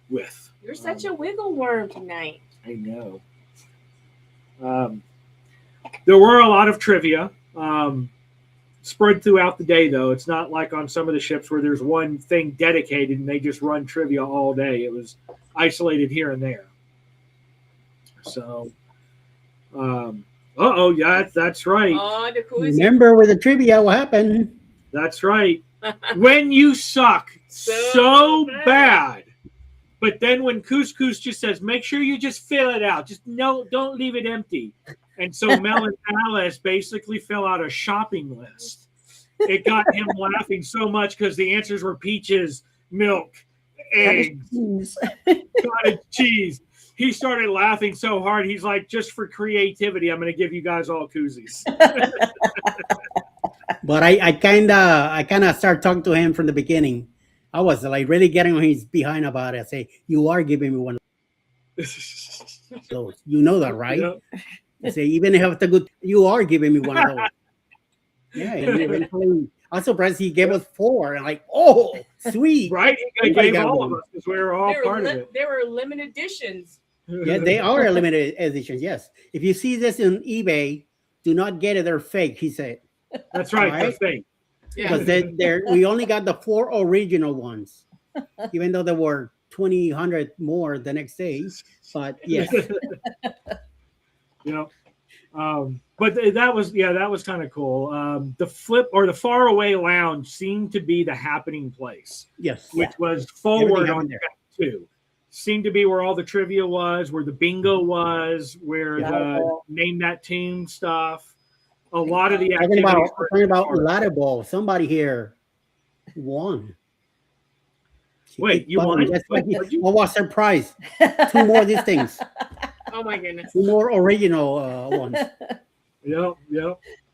with. You're such a wiggle worm tonight. I know. There were a lot of trivia spread throughout the day, though. It's not like on some of the ships where there's one thing dedicated and they just run trivia all day. It was isolated here and there. So, yeah, that's right. Oh, the coolest. Remember with the trivia what happened. That's right. When you suck so bad. But then when Couscous just says, make sure you just fill it out. Don't leave it empty. And so Mel and Alice basically fill out a shopping list. It got him laughing so much because the answers were peaches, milk, eggs, cottage cheese. he started laughing so hard. He's like, just for creativity, I'm going to give you guys all koozies. But I kind of start talking to him from the beginning. I was like really getting on his behind about it. I say, you are giving me one of those. You know that, right? Yep. I say, even if I have to go, you are giving me one of those. Yeah, and eventually, I was surprised he gave us 4. And like, oh, sweet. Right? He Everybody gave got all one. of us because we were all part of it. They were limited editions. Yeah, they are limited editions. Yes. If you see this on eBay, do not get it. They're fake, he said. That's right. Right? That's fake. Yeah. Because we only got the 4 original ones, even though there were 2,000 more the next day. But yes. You know, but that was kind of cool. The flip or the faraway lounge seemed to be the happening place, Yes. which was forward Everything on there. deck 2. Seemed to be where all the trivia was, where the bingo was, where the name that tune stuff. A lot of the Talking activities. about ladder ball. Somebody here won. Wait, you won? What was their prize? 2 more of these things. Oh my goodness. 2 more original ones. Yep.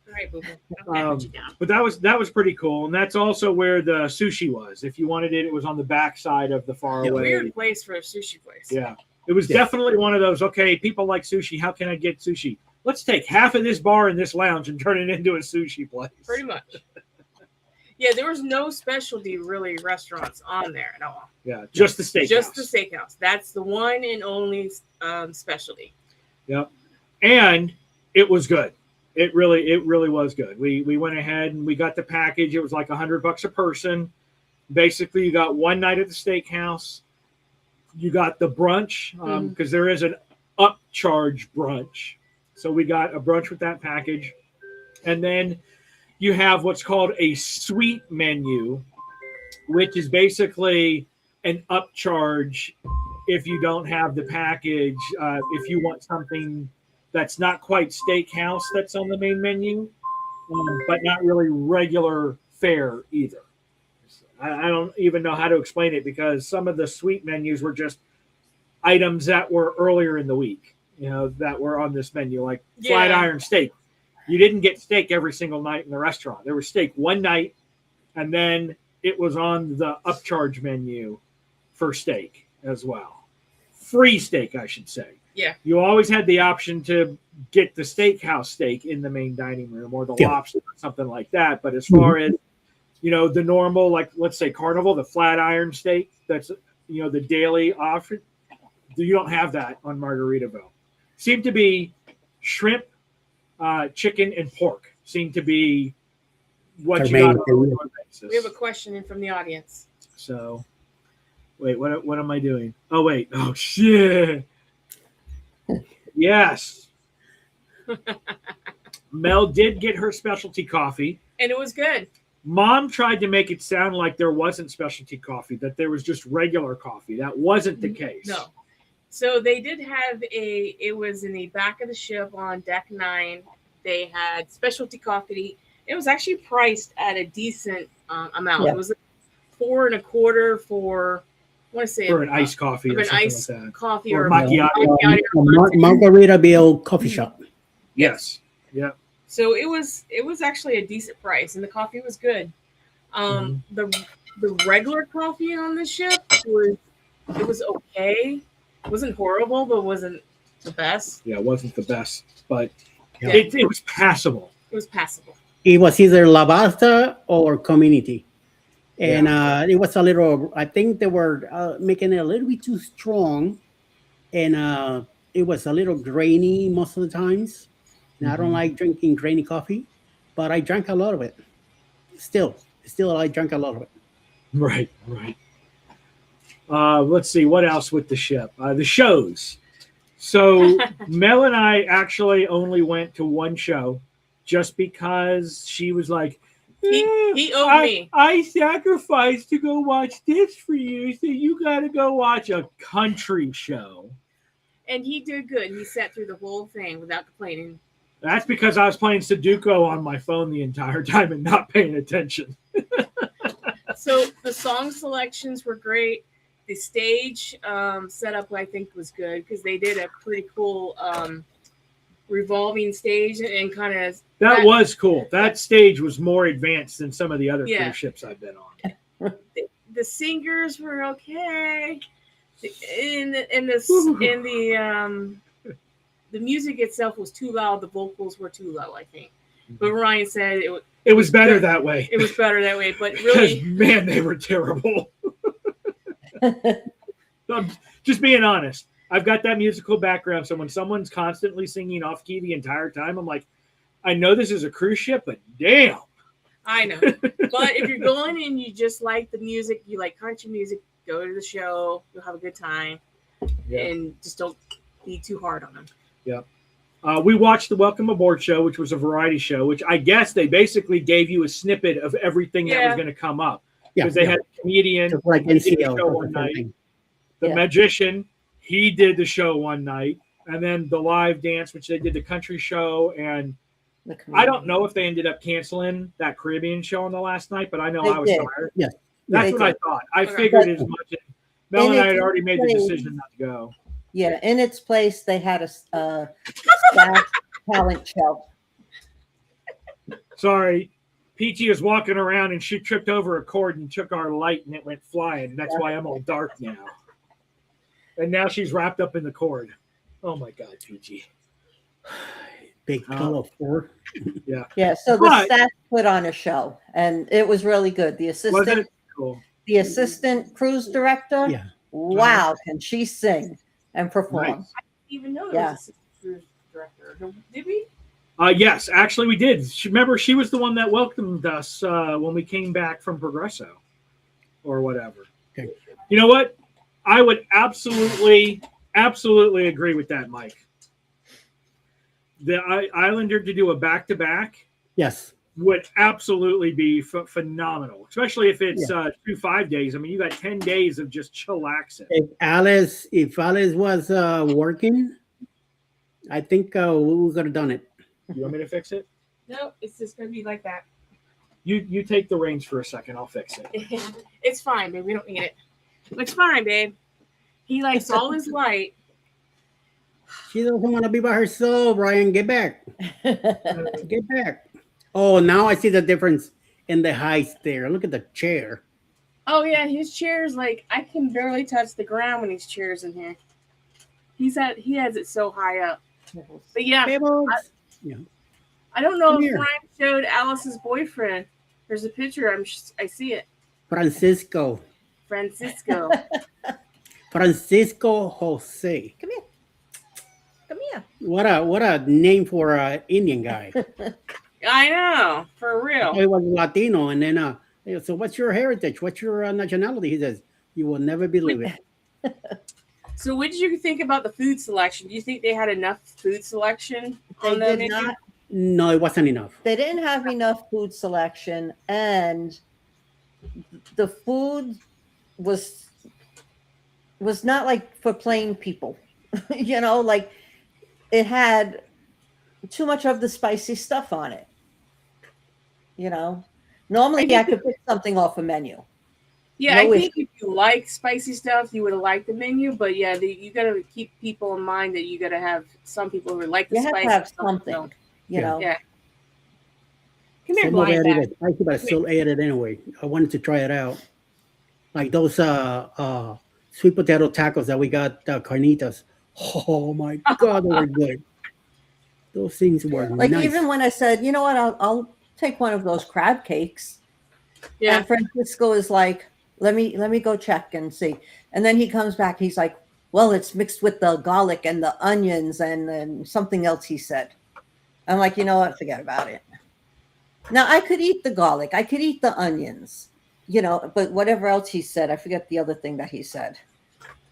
All right, boo boo. But that was pretty cool, and that's also where the sushi was. If you wanted it, it was on the back side of the faraway. Weird place for a sushi place. Yeah, it was definitely one of those. Okay, people like sushi. How can I get sushi? Let's take half of this bar in this lounge and turn it into a sushi place. Pretty much. Yeah, there was no specialty really restaurants on there at all. Yeah, just the steakhouse. Just the steakhouse. That's the one and only specialty. Yep, and it was good. It really was good. We went ahead and we got the package. It was like $100 a person. Basically, you got 1 night at the steakhouse. You got the brunch because there is an upcharge brunch. So we got a brunch with that package. And then you have what's called a suite menu, which is basically an upcharge if you don't have the package. If you want something that's not quite steakhouse that's on the main menu, but not really regular fare either. I don't even know how to explain it because some of the suite menus were just items that were earlier in the week. That were on this menu, like flat iron steak. You didn't get steak every single night in the restaurant. There was steak one night, and then it was on the upcharge menu for steak as well. Free steak, I should say. Yeah. You always had the option to get the steakhouse steak in the main dining room or the lobster or something like that. But as far as, the normal, like let's say Carnival, the flat iron steak, that's, the daily option, you don't have that on Margaritaville. Seemed to be shrimp, chicken, and pork. Seemed to be what you got on a regular basis. We have a question in from the audience. So, wait, what am I doing? Oh, wait. Oh, shit. Yes. Mel did get her specialty coffee. And it was good. Mom tried to make it sound like there wasn't specialty coffee, that there was just regular coffee. That wasn't the case. No. So they did have it was in the back of the ship on deck 9. They had specialty coffee. It was actually priced at a decent amount. Yeah. It was $4.25 for, I want to say, for an iced coffee or an something iced like that. coffee or macchiato. Margaritaville coffee shop. Yes. Yeah. So it was actually a decent price, and the coffee was good. The regular coffee on the ship was okay. It wasn't horrible, but wasn't the best. Yeah, it wasn't the best, but it was passable. It was passable. It was either Lavasta or Community. And it was a little, I think they were making it a little bit too strong. And it was a little grainy most of the times. And I don't like drinking grainy coffee, but I drank a lot of it. Still I drank a lot of it. Right. Let's see, what else with the ship? The shows. So Mel and I actually only went to one show just because she was like, he owed me. I sacrificed to go watch this for you, so you got to go watch a country show. And he did good. He sat through the whole thing without complaining. That's because I was playing Sudoku on my phone the entire time and not paying attention. So the song selections were great. the stage setup I think was good because they did a pretty cool revolving stage and kind of that was cool. That stage was more advanced than some of the other cruise ships I've been on. The singers were okay, and the music itself was too loud. The vocals were too low, I think. But Ryan said it was better that way. It was better that way, but really, man, they were terrible. I'm just being honest. I've got that musical background, so when someone's constantly singing off key the entire time, I'm like, I know this is a cruise ship, but damn. I know. But if you're going and you just like the music, you like country music, go to the show, you'll have a good time, and just don't be too hard on them. Yeah. We watched the Welcome Aboard show, which was a variety show, which I guess they basically gave you a snippet of everything that was going to come up. Because they had a comedian, like he did the show one night. The magician, he did the show one night. And then the live dance, which they did the country show. And I don't know if they ended up canceling that Caribbean show on the last night, but I know I was tired. Yes. That's what I thought. I figured as much. Mel and I had already made the decision not to go. Yeah, in its place, they had a staff talent show. Sorry. Peachy is walking around and she tripped over a cord and took our light and it went flying. That's why I'm all dark now. And now she's wrapped up in the cord. Oh, my God, Peachy. Big pillow four. Yeah. Yeah, so the staff put on a show, and it was really good. The assistant, the assistant cruise director, wow, can she sing and perform? Nice. I didn't even know there was an assistant cruise director. Did we? Yes, actually we did. Remember, she was the one that welcomed us when we came back from Progreso or whatever. Okay. You know what? I would absolutely agree with that, Mike. The Islander to do a back-to-back would absolutely be phenomenal, especially if it's 2 5 days. I mean, you got 10 days of just chillaxing. If Alice was working, I think we could have done it. You want me to fix it? No, it's just going to be like that. You take the reins for a second. I'll fix it. It's fine, babe. We don't need it. It's fine, babe. He likes all his light. She doesn't want to be by herself, Ryan. Get back. Get back. Oh, now I see the difference in the height there. Look at the chair. Oh, yeah. His chair's like, I can barely touch the ground when his chair's in here. He has it so high up. But yeah, I don't know if Ryan showed Alice's boyfriend. There's a picture. I see it. Francisco Jose. Come here. What a name for an Indian guy. I know, for real. He was Latino, and then so what's your heritage? What's your nationality? He says, you will never believe it. So what did you think about the food selection? Do you think they had enough food selection on the menu? No, it wasn't enough. They didn't have enough food selection, and the food was not like for plain people. You know, like it had too much of the spicy stuff on it. You know, normally I could pick something off a menu. Yeah, I think if you like spicy stuff, you would have liked the menu. But yeah, you got to keep people in mind that you got to have some people who like the spicy stuff. You have to have something, something, you know. Yeah. Come here, blind guy. I think I still ate it anyway. I wanted to try it out. Like those sweet potato tacos that we got, carnitas. Oh my God, they were good. Those things were like nice. Even when I said, you know what, I'll take one of those crab cakes. Yeah. And Francisco is like, let me go check and see. And then he comes back. He's like, well, it's mixed with the garlic and the onions and then something else he said. I'm like, you know what? Forget about it. Now I could eat the garlic. I could eat the onions, you know, but whatever else he said, I forget the other thing that he said.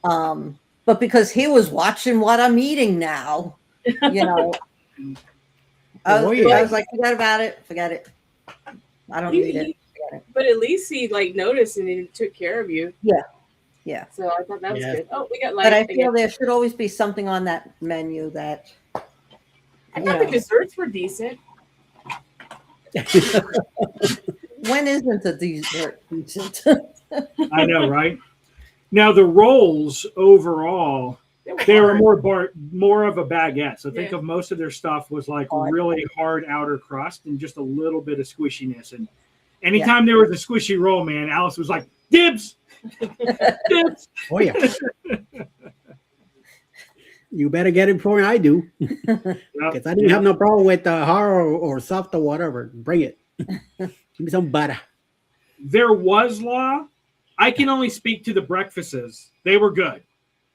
But because he was watching what I'm eating now, you know, I was like, forget about it. Forget it. I don't need it. But at least he like noticed and he took care of you. Yeah. Yeah. So I thought that was good. Oh, we got light. But I feel there should always be something on that menu that I thought the desserts were decent. When isn't a dessert decent? I know, right? Now the rolls overall, they were hard. more of a baguette. So think Yeah. of most of their stuff was like Hard. really hard outer crust and just a little bit of squishiness. And anytime there was a squishy roll, man, Alice was like, dibs, dibs. Oh yeah. You better get it before I do, because I didn't have no problem with hard or soft or whatever. Bring it. Give me some butter. There was law. I can only speak to the breakfasts. They were good,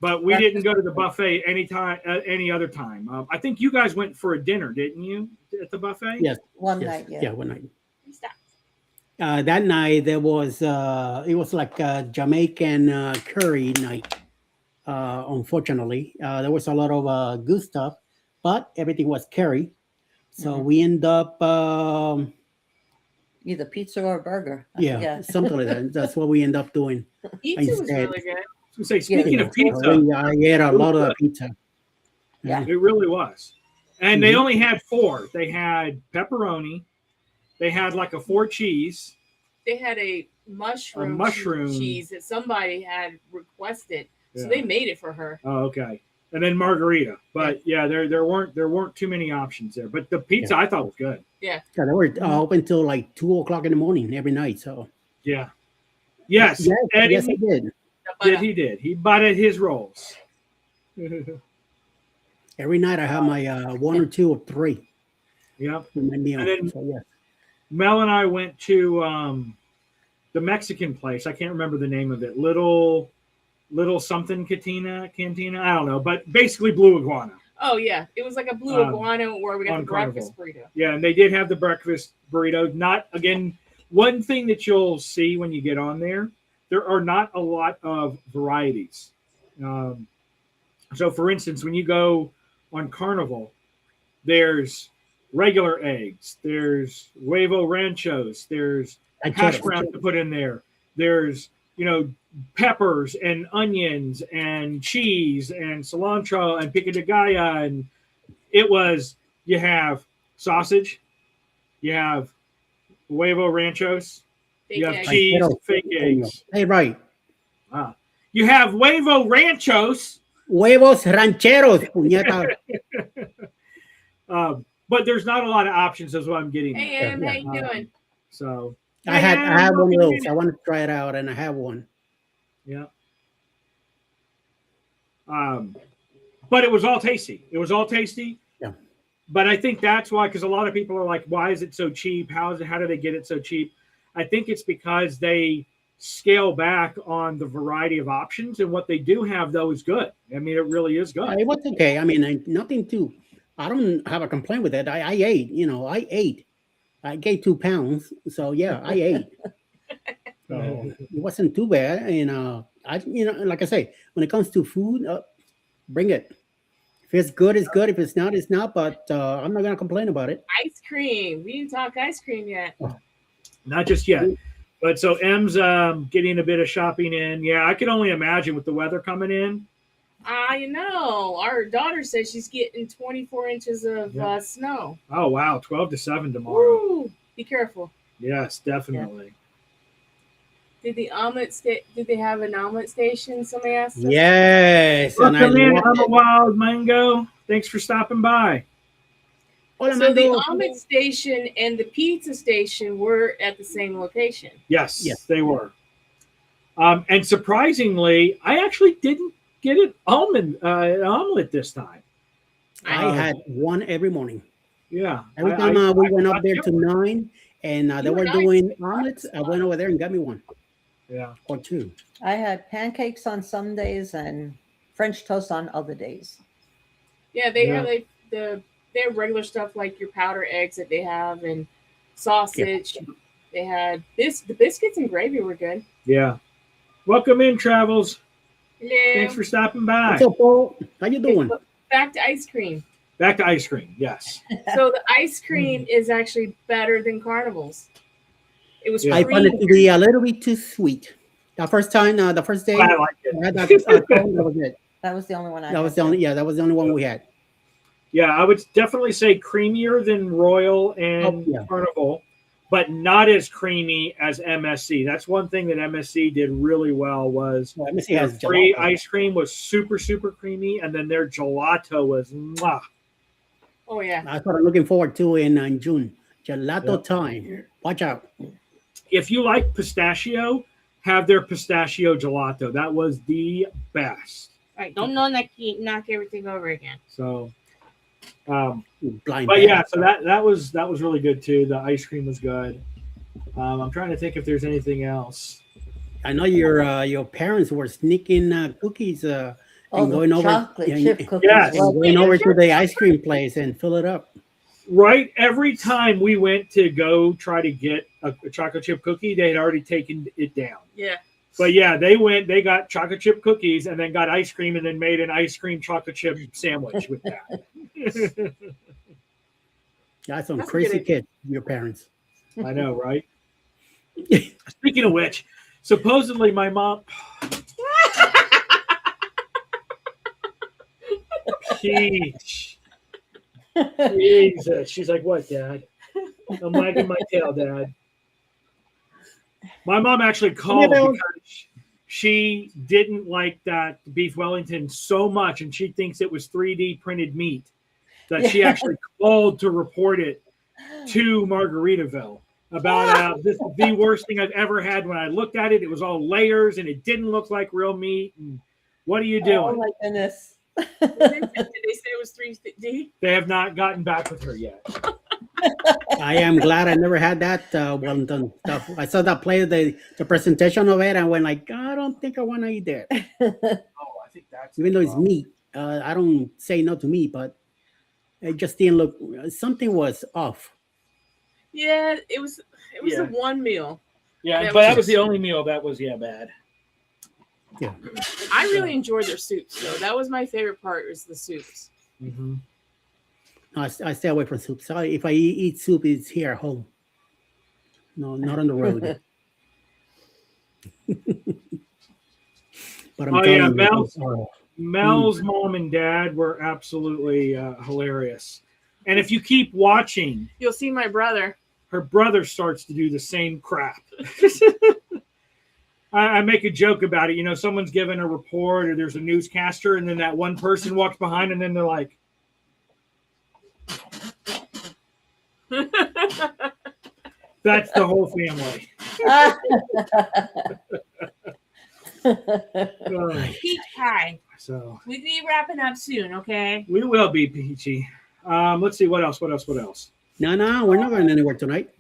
but we didn't go to the buffet any other time. I think you guys went for a dinner, didn't you, at the buffet? Yes. One Yes. night, yeah. Yeah, one night. Stop. That night there was it was like a Jamaican curry night. Unfortunately, there was a lot of good stuff, but everything was curry. So we end up Either pizza or a burger. I yeah, forget. something like that. That's what we end up doing. Pizza was Instead. really good. I was gonna say, speaking Yeah. of pizza, I ate a lot of pizza. Yeah. it really was. And they only had 4. They had pepperoni. They had like a 4 cheese. They had a mushroom cheese that somebody had requested, so Yeah. they made it for her. Oh, okay. And then margarita. But yeah, there weren't too many options there. But the pizza I thought was good. Yeah, they were open till like 2:00 in the morning every night. So Yeah. Yes. yes, Eddie yes, I did. did. He butted his rolls. Every night I have my 1 or 2 or 3 Yep. for my meal. And then- So yes. Mel and I went to the Mexican place. I can't remember the name of it. Little something cantina. I don't know, but basically Blue Iguana. Oh yeah, it was like a blue iguana where we got on the breakfast burrito. Yeah, and they did have the breakfast burrito. Not again. One thing that you'll see when you get on there are not a lot of varieties. So, for instance, when you go on Carnival, there's regular eggs, there's huevo ranchos, there's hash browns to put in there, there's peppers and onions and cheese and cilantro and pico de gallo, and you have sausage, you have huevo ranchos, you have cheese, fake eggs. Hey, right. You have huevo ranchos. Huevos rancheros, puñeta. But there's not a lot of options, is what I'm getting. Hey, Em, how you doing? So I had one of those. I wanted to try it out, and I have one. Yeah. But it was all tasty. Yeah. But I think that's why, because a lot of people are like, why is it so cheap? How do they get it so cheap? I think it's because they scale back on the variety of options, and what they do have though is good. I mean, it really is good. It was okay. I mean, nothing too. I don't have a complaint with it. I ate. I ate. I gained 2 pounds. So yeah, I ate. So it wasn't too bad. And like I say, when it comes to food, bring it. If it's good, it's good. If it's not, it's not. But I'm not gonna complain about it. Ice cream. We didn't talk ice cream yet. Not just yet. But so M's getting a bit of shopping in. Yeah, I can only imagine with the weather coming in. I know. Our daughter says she's getting 24 inches of snow. Oh wow, 12 to 7 tomorrow. Woo! Be careful. Yes, definitely. Did they have an omelet station? Somebody asked us. Yes. Welcome in, I'm a Wild Mango. Thanks for stopping by. Hola, So the Mando. omelet station and the pizza station were at the same location. Yes, they were. And surprisingly, I actually didn't get an omelet this time. I had one every morning. Yeah. Every time we went up there to 9 and they were doing omelets, I went over there and got me one. Yeah. Or 2. I had pancakes on some days and French toast on other days. Yeah, they have they have regular stuff like your powder eggs that they have and sausage. Yeah. They had the biscuits and gravy were good. Yeah. Welcome in, Travels. Hello. Thanks for stopping by. What's up, Paul? How you doing? Back to ice cream. Back to ice cream, yes. So the ice cream is actually better than Carnival's. It was. I found it to be a little bit too sweet. The first day, I like it. that was it. That was the only one I had. That was the only one we had. Yeah, I would definitely say creamier than Royal and Carnival, but not as creamy as MSC. That's one thing that MSC did really well was MSC has free gelato. ice cream was super, super creamy, and then their gelato was mwah. Oh yeah. That's what I'm looking forward to in June. Gelato time. Watch out. If you like pistachio, have their pistachio gelato. That was the best. All right, don't knock everything over again. So, Blind. but yeah, so that was really good too. The ice cream was good. I'm trying to think if there's anything else. I know your parents were sneaking cookies and going over chocolate chip cookies. Yes. and going over to the ice cream place and fill it up. Right, every time we went to go try to get a chocolate chip cookie, they had already taken it down. Yeah. But yeah, they got chocolate chip cookies and then got ice cream and then made an ice cream chocolate chip sandwich with that. That's some That's a crazy good kids, your parents. I know, right? Speaking of which, supposedly my mom. Peach. Jesus. She's like, what, Dad? I'm wagging my tail, Dad. My mom actually called because she didn't like that beef Wellington so much, and she thinks it was 3D printed meat, that she actually called to report it to Margaritaville about this is the worst thing I've ever had. When I looked at it, it was all layers, and it didn't look like real meat. And what are you doing? Oh my goodness. Did they say it was 3D? They have not gotten back with her yet. I am glad I never had that Wellington stuff. I saw that play, the presentation of it, and went like, I don't think I want to eat that. Oh, I think that's Even though it's meat, I don't say no to meat, but it just didn't look. Something was off. Yeah, it was Yeah. the one meal. Yeah, That but was that was just- the only meal that was bad. Yeah. I really enjoyed their soups, though. That was my favorite part, was the soups. Mm-hmm. I stay away from soup. So if I eat soup, it's here at home. No, not on the road. But I'm Oh, telling yeah, you, Mel's mom and dad were absolutely hilarious. And if you keep watching, You'll see my brother. her brother starts to do the same crap. I make a joke about it. You know, someone's giving a report or there's a newscaster, and then that one person walks behind, and then they're like, that's the whole family. Peach pie. So We'll be wrapping up soon, okay? we will be peachy. Let's see what else. no, we're not going anywhere tonight.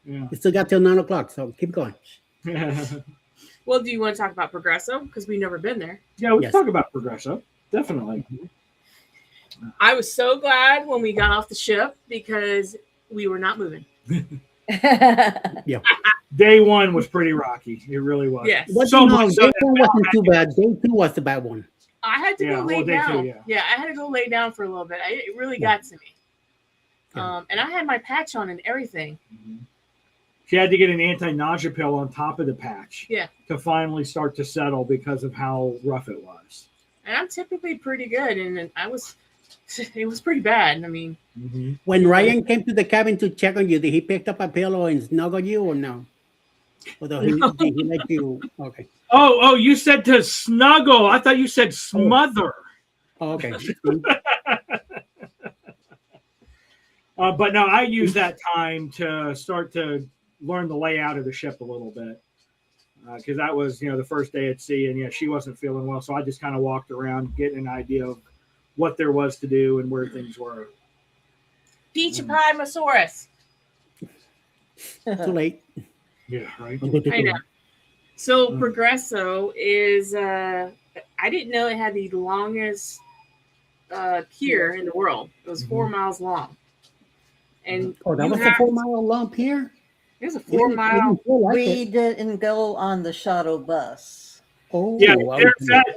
Yeah. We still got till 9 o'clock, so keep going. Well, do you want to talk about Progreso? Because we've never been there. Yeah, we Yes. can talk about Progreso. Definitely. I was so glad when we got off the ship because we were not moving. Day one was pretty rocky. It really was. Yes. But So no, much so day that one wasn't too bad. Day 2 was the bad one. I had to Yeah, go lay well, day down. two, yeah. I had to go lay down for a little bit. It really got to me. Yeah. And I had my patch on and everything. She had to get an anti-nausea pill on top of the patch. Yeah. To finally start to settle because of how rough it was. And I'm typically pretty good, and it was pretty bad. I mean, When Ryan came to the cabin to check on you, did he pick up a pillow and snuggle you or no? Although he let you, okay. Oh, you said to snuggle. I thought you said smother. Oh, okay. But no, I used that time to start to learn the layout of the ship a little bit. Because that was, the first day at sea, and yeah, she wasn't feeling well. So I just kind of walked around, getting an idea of what there was to do and where things were. Peach pie Masaurus. Too late. Yeah, right. I know. So Progreso is I didn't know it had the longest pier in the world. It was 4 miles long. And Oh, that you was a have- 4-mile long pier? it was a 4 mile. We didn't go on the shuttle bus. Oh, Yeah, I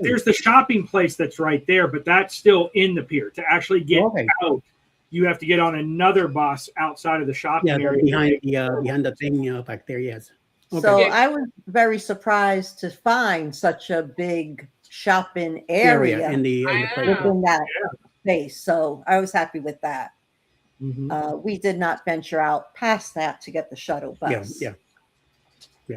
there's the shopping place that's right there, but that's still in the pier. To actually get Okay. out, you have to get on another bus outside of the shopping Yeah, area. behind the thing back there, yes. Okay. So I was very surprised to find such a big shopping area in the I place. know. within that space. So I was happy with that. Mhm. We did not venture out past that to get the shuttle bus. Yeah.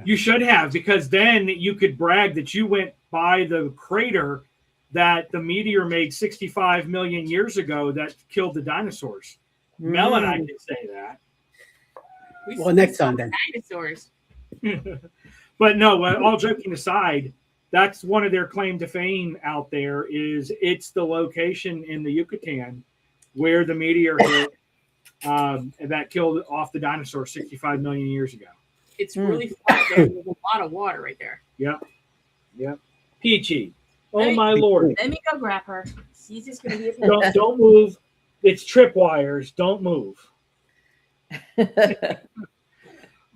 You should have, because then you could brag that you went by the crater that the meteor made 65 million years ago that killed the dinosaurs. Mel and I Mm. did say that. Well, next time then. Dinosaurs. But no, all joking aside, that's one of their claim to fame out there is it's the location in the Yucatan where the meteor hit that killed off the dinosaurs 65 million years ago. It's really flat there. There's a lot of water right there. Yep. Peachy. Oh, my Lord. Let me go grab her. She's just going to be a pain. Don't move. It's tripwires. Don't move.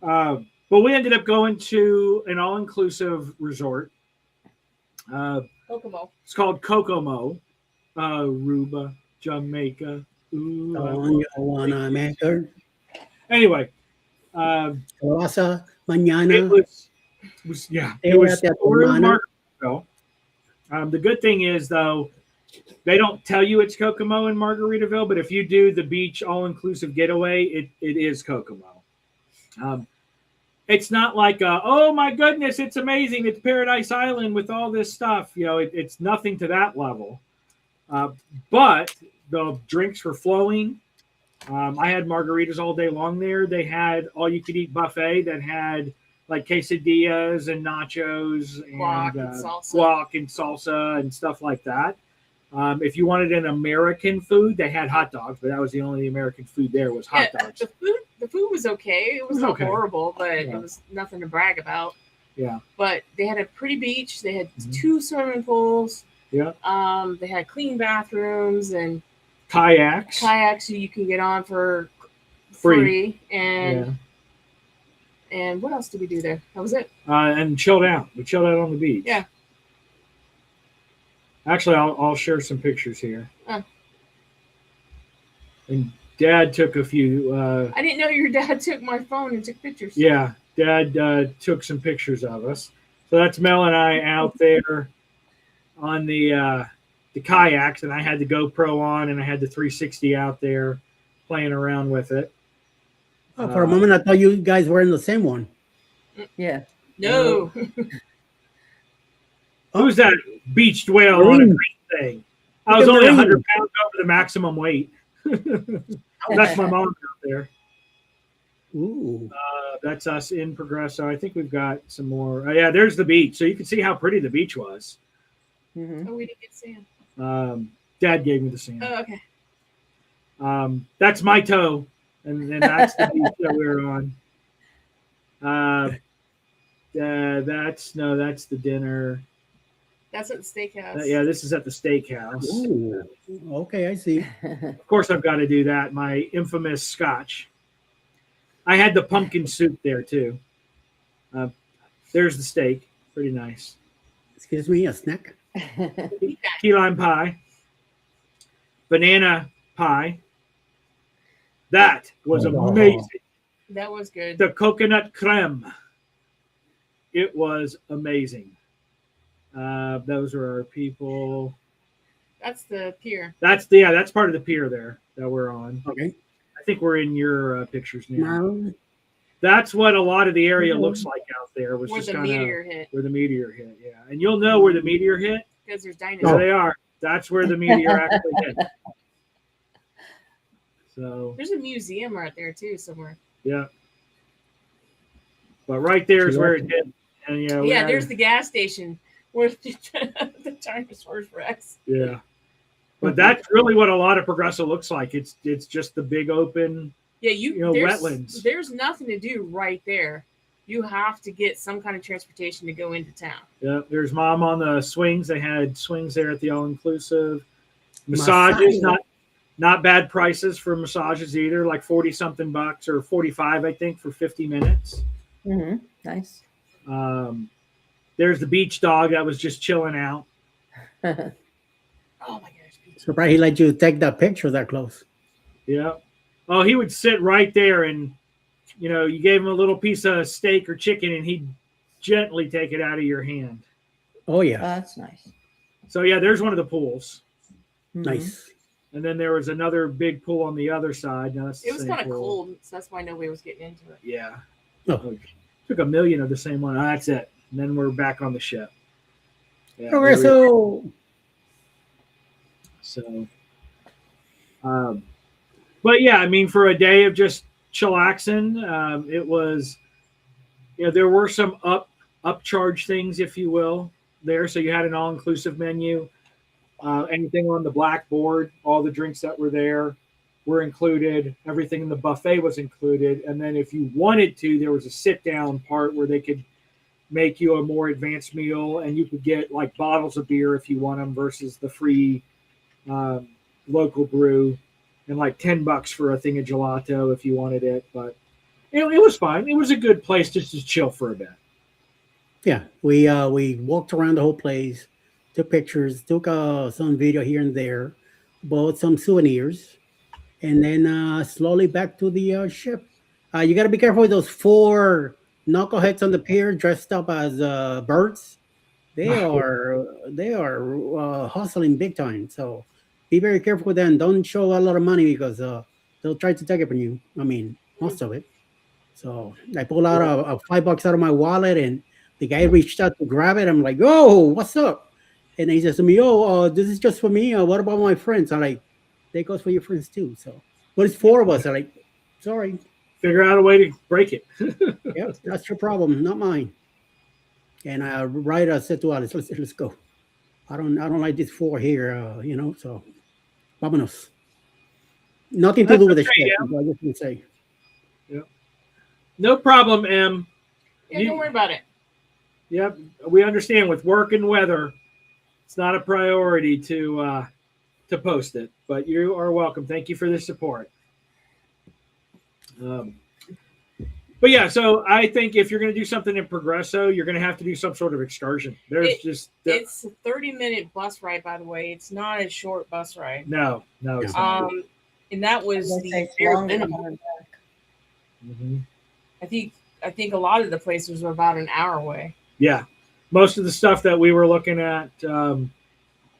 But we ended up going to an all-inclusive resort. Kokomo. It's called Kokomo, Aruba, Jamaica. Ooh, Don't you wanna make her? anyway, Rosa it mañana. was it was At we're in Romana. Margaritaville. The good thing is though, they don't tell you it's Kokomo in Margaritaville, but if you do the beach all-inclusive getaway, it is Kokomo. It's not like, oh my goodness, it's amazing. It's Paradise Island with all this stuff. It's nothing to that level. But the drinks were flowing. I had margaritas all day long there. They had all-you-could-eat buffet that had like quesadillas and nachos and guac and salsa and stuff like that. If you wanted an American food, they had hot dogs, but that was the only American food there was hot dogs. The food was okay. It was not okay. horrible, but it was nothing to brag about. Yeah. But they had a pretty beach. They had 2 swimming pools. Yeah. They had clean bathrooms and Kayaks you can get on for Free. And what else did we do there? That was it. And chilled out. We chilled out on the beach. Yeah. Actually, I'll share some pictures here. Oh. And Dad took a few. I didn't know your dad took my phone and took pictures. Yeah, Dad took some pictures of us. So that's Mel and I out there on the kayaks, and I had the GoPro on, and I had the 360 out there playing around with it. Oh, for a moment, I thought you guys were in the same one. Yeah. No. Who's that beached whale on a green thing? I was only 100 pounds over the maximum weight. That's my mom out there. Ooh. That's us in Progreso. I think we've got some more. Yeah, there's the beach. So you can see how pretty the beach was. Mm-hmm. Oh, we didn't get sand. Dad gave me the sand. Oh, okay. That's my toe. And that's the beach that we're on. That's the dinner. That's at the steakhouse. Yeah, this is at the steakhouse. Ooh. Okay, I see. Of course, I've got to do that. My infamous scotch. I had the pumpkin soup there too. There's the steak. Pretty nice. Excuse me, a snack? Key lime pie. Banana pie. That was amazing. That was good. The coconut creme. It was amazing. Those are our people. That's the pier. That's part of the pier there that we're on. Okay. I think we're in your pictures now. Now, That's what a lot of the area looks like out there. Was Where just the meteor hit. Where the meteor hit, yeah. And you'll know where the meteor hit. Because there's There dinosaurs. they are. That's where the meteor actually hit. So There's a museum right there too somewhere. yeah. But right there is where it hit. And Yeah, there's the gas station where the dinosaurs wrecks. Yeah. But that's really what a lot of Progreso looks like. It's just the big open, Yeah, there's, wetlands. There's nothing to do right there. You have to get some kind of transportation to go into town. Yeah, there's Mom on the swings. They had swings there at the all-inclusive. Massages, not bad prices for massages either, like 40-something bucks or 45, I think, for 50 minutes. Mm-hmm. Nice. There's the beach dog that was just chilling out. Oh my gosh. surprised he let you take that picture that close. Yeah. Oh, he would sit right there and, you gave him a little piece of steak or chicken and he'd gently take it out of your hand. Oh, yeah. That's nice. So, yeah, there's one of the pools. Mhm. Nice. And then there was another big pool on the other side. Now that's the It was same kind of pool. cold, so that's why nobody was getting into it. Yeah. Oh. Took 1 million of the same one. That's it. And then we're back on the ship. Yeah, Progreso. So, but yeah, I mean, for a day of just chillaxing, it was, there were some upcharge things, if you will, there. So you had an all-inclusive menu. Anything on the blackboard, all the drinks that were there were included. Everything in the buffet was included. And then if you wanted to, there was a sit-down part where they could make you a more advanced meal, and you could get like bottles of beer if you want them versus the free local brew, and like $10 for a thing of gelato if you wanted it. But it was fine. It was a good place just to chill for a bit. Yeah, we walked around the whole place, took pictures, took some video here and there, bought some souvenirs, and then slowly back to the ship. You got to be careful with those 4 knuckleheads on the pier dressed up as birds. They are hustling big time. So be very careful with them. Don't show a lot of money because they'll try to take it from you. I mean, most of it. So I pulled out a $5 out of my wallet, and the guy reached out to grab it. I'm like, "Oh, what's up?" And he says to me, "Oh, this is just for me. What about my friends?" I'm like, "That goes for your friends too." So, but it's 4 of us. I'm like, "Sorry." Figure out a way to break it. Yeah, that's your problem, not mine. And I said to Alice, let's go. I don't like this 4 here, so vámonos. Nothing to do with the ship. Yeah. I just want to say. Yeah. No problem, Em. Yeah, don't worry about it. Yep, we understand with work and weather, it's not a priority to post it, but you are welcome. Thank you for the support. But yeah, so I think if you're going to do something in Progreso, you're going to have to do some sort of excursion. It's a 30-minute bus ride, by the way. It's not a short bus ride. No, it's not. And that was the bare minimum. Mm-hmm. I think a lot of the places were about an hour away. Yeah, most of the stuff that we were looking at,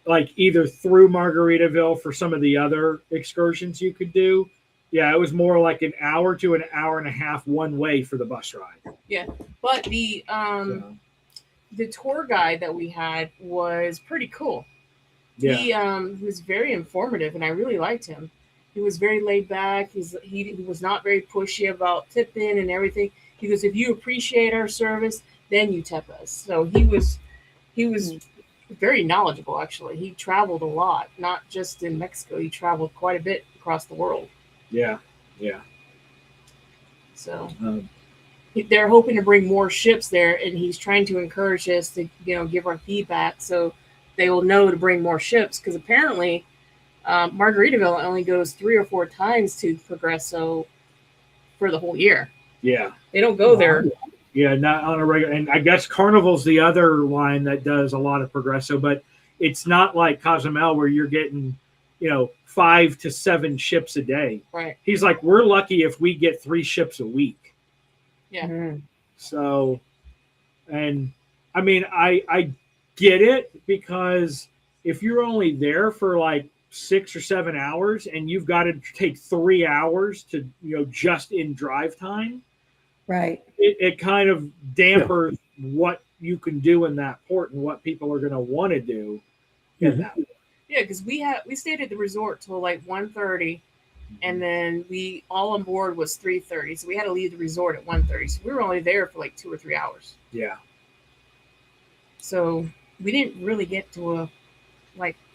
like either through Margaritaville for some of the other excursions you could do. Yeah, it was more like an hour to an hour and a half one way for the bus ride. Yeah, but the tour guide that we had was pretty cool. Yeah. He was very informative, and I really liked him. He was very laid back. He was not very pushy about tipping and everything. He goes, if you appreciate our service, then you tip us. So he was very knowledgeable. Actually, he traveled a lot, not just in Mexico. He traveled quite a bit across the world. Yeah. So they're hoping to bring more ships there, and he's trying to encourage us to, give our feedback so they will know to bring more ships. Because apparently, Margaritaville only goes 3 or 4 times to Progreso for the whole year. Yeah, they don't go there. Yeah, not on a regular. And I guess Carnival's the other line that does a lot of Progreso, but it's not like Cozumel where you're getting 5 to 7 ships a day. Right. He's like, we're lucky if we get 3 ships a week. Yeah. Mm-hmm. So, and I mean, I get it, because if you're only there for like 6 or 7 hours and you've got to take 3 hours to, just in drive time. Right. It kind of dampers what you can do in that port and what people are going to want to do in that port. Yeah, because we stayed at the resort till like 1:30, and then we all on board was 3:30, so we had to leave the resort at 1:30. So we were only there for like 2 or 3 hours. Yeah. So we didn't really get to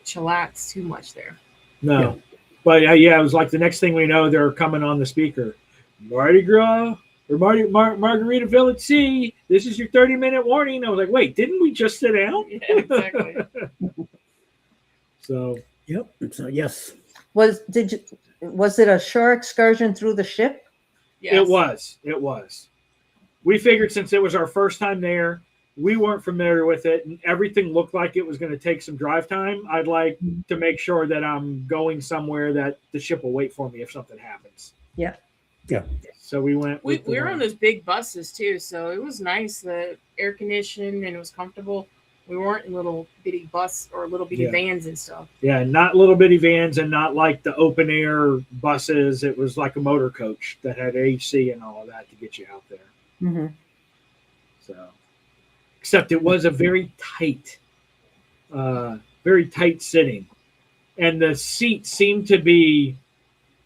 chillax too much there. No, Yeah. But it was like the next thing we know, they're coming on the speaker. Mardi Gras or Margaritaville at sea. This is your 30-minute warning. I was like, wait, didn't we just sit down? Yeah, exactly. So, Yep. So yes. Was it a shore excursion through the ship? Yes. It was. We figured since it was our first time there, we weren't familiar with it, and everything looked like it was going to take some drive time. I'd like to make sure that I'm going somewhere that the ship will wait for me if something happens. Yeah. So we went. We were on those big buses too, so it was nice. The air conditioned and it was comfortable. We weren't in little bitty bus or little bitty Yeah. vans and stuff. Yeah, not little bitty vans and not like the open air buses. It was like a motor coach that had AC and all of that to get you out there. Mm-hmm. So, except it was a very tight sitting, and the seat seemed to be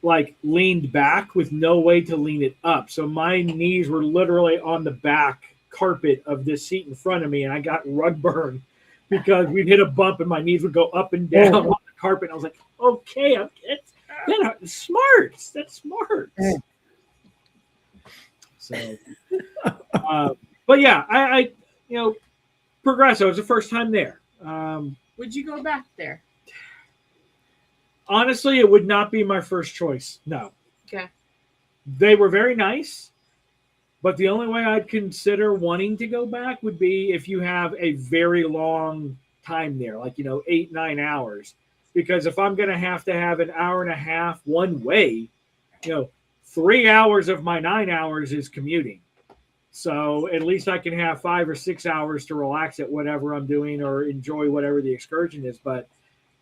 like leaned back with no way to lean it up. So my knees were literally on the back carpet of this seat in front of me, and I got rug burn because we'd hit a bump and my knees would go up and down on the carpet. And I was like, okay, that's smart. That's smart. So, but yeah, I Progreso was the first time there. Would you go back there? Honestly, it would not be my first choice. No. Okay. They were very nice, but the only way I'd consider wanting to go back would be if you have a very long time there, like 8-9 hours. Because if I'm going to have an hour and a half one way, 3 hours of my 9 hours is commuting. So at least I can have 5 or 6 hours to relax at whatever I'm doing or enjoy whatever the excursion is. But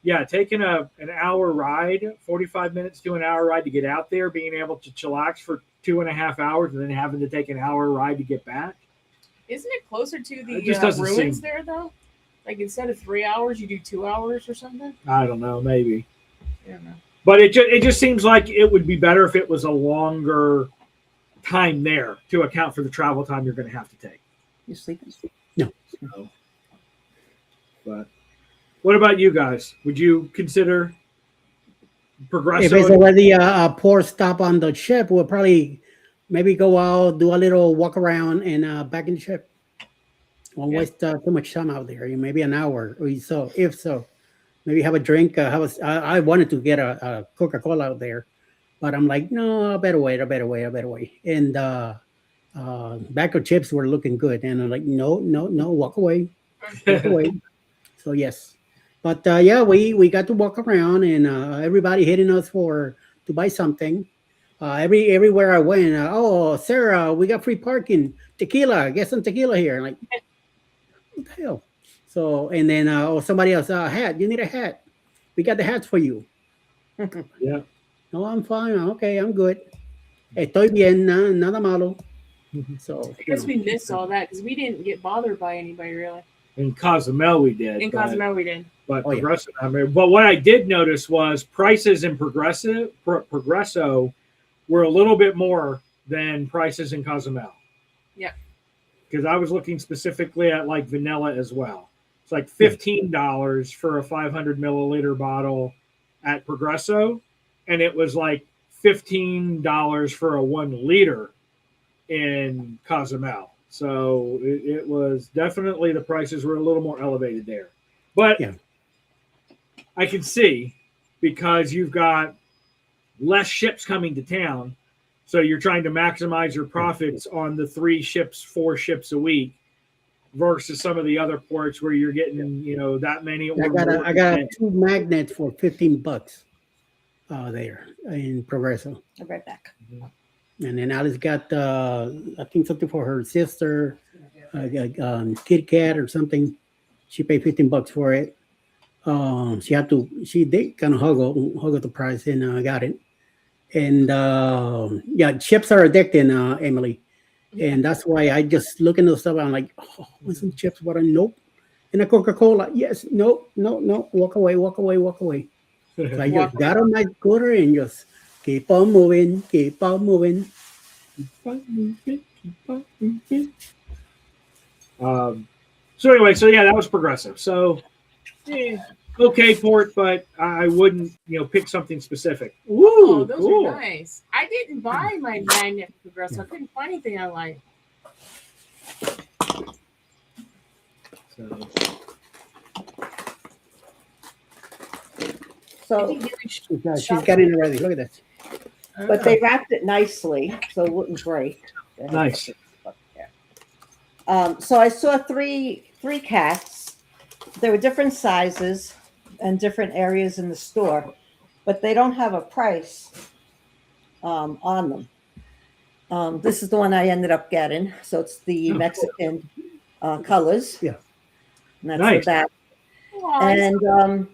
yeah, taking an hour ride, 45 minutes to an hour ride to get out there, being able to chillax for 2.5 hours and then having to take an hour ride to get back. Isn't it closer to the just doesn't ruins seem- there, though? Like instead of 3 hours, you do 2 hours or something? I don't know, maybe. I don't know. But it just seems like it would be better if it was a longer time there to account for the travel time you're going to have to take. You sleeping? No. So, but what about you guys? Would you consider Progreso? If it's already a port stop on the ship, we'll probably maybe go out, do a little walk around, and back in the ship. Won't waste too much time out there. Maybe an hour or so. If so, maybe have a drink. I wanted to get a Coca-Cola out there, but I'm like, no, I better wait. And bag of chips were looking good, and I'm like, no, walk away. So yes, but yeah, we got to walk around, and everybody hitting us to buy something. Everywhere I went, oh Sarah, we got free parking. Tequila, get some tequila here. Like, what the hell? So and then somebody else, hat. You need a hat. We got the hats for you. Yeah. No, I'm fine. Okay, I'm good. Estoy bien, nada malo. So I guess we missed all that because we didn't get bothered by anybody really. In Cozumel, we did. In Cozumel, we did. But Oh, yeah. Progreso, but what I did notice was prices in Progreso were a little bit more than prices in Cozumel. Yeah. Because I was looking specifically at like vanilla as well. It's like $15 for a 500 milliliter bottle at Progreso, and it was like $15 for a 1 liter in Cozumel. So it was definitely, the prices were a little more elevated there. But yeah. I can see, because you've got less ships coming to town, so you're trying to maximize your profits on the 3 ships, 4 ships a week, versus some of the other ports where you're getting, that many. Or I got 2 magnets for $15 there in Progreso. I'm right back. And then Alice got, I think something for her sister, Kit Kat or something. She paid $15 for it. She did kind of huggle the price, and I got it. And yeah, chips are addicting, Emily. And that's why I just look into stuff. I'm like, oh, want some chips? What? Nope. And a Coca-Cola? Yes. Nope. No. Walk away. So I just got on my scooter and just keep on moving. So anyway, that was Progreso. So okay port, but I wouldn't, pick something specific. Oh, Ooh, those cool. are nice. I didn't buy my magnet for Progreso. I couldn't find anything I liked. So, She's getting it ready. Look at this. but they wrapped it nicely so it wouldn't break. Nice. So I saw three cats. There were different sizes and different areas in the store, but they don't have a price on them. This is the one I ended up getting. So it's the Mexican colors. Yeah. And that's Nice. the back. Aw, And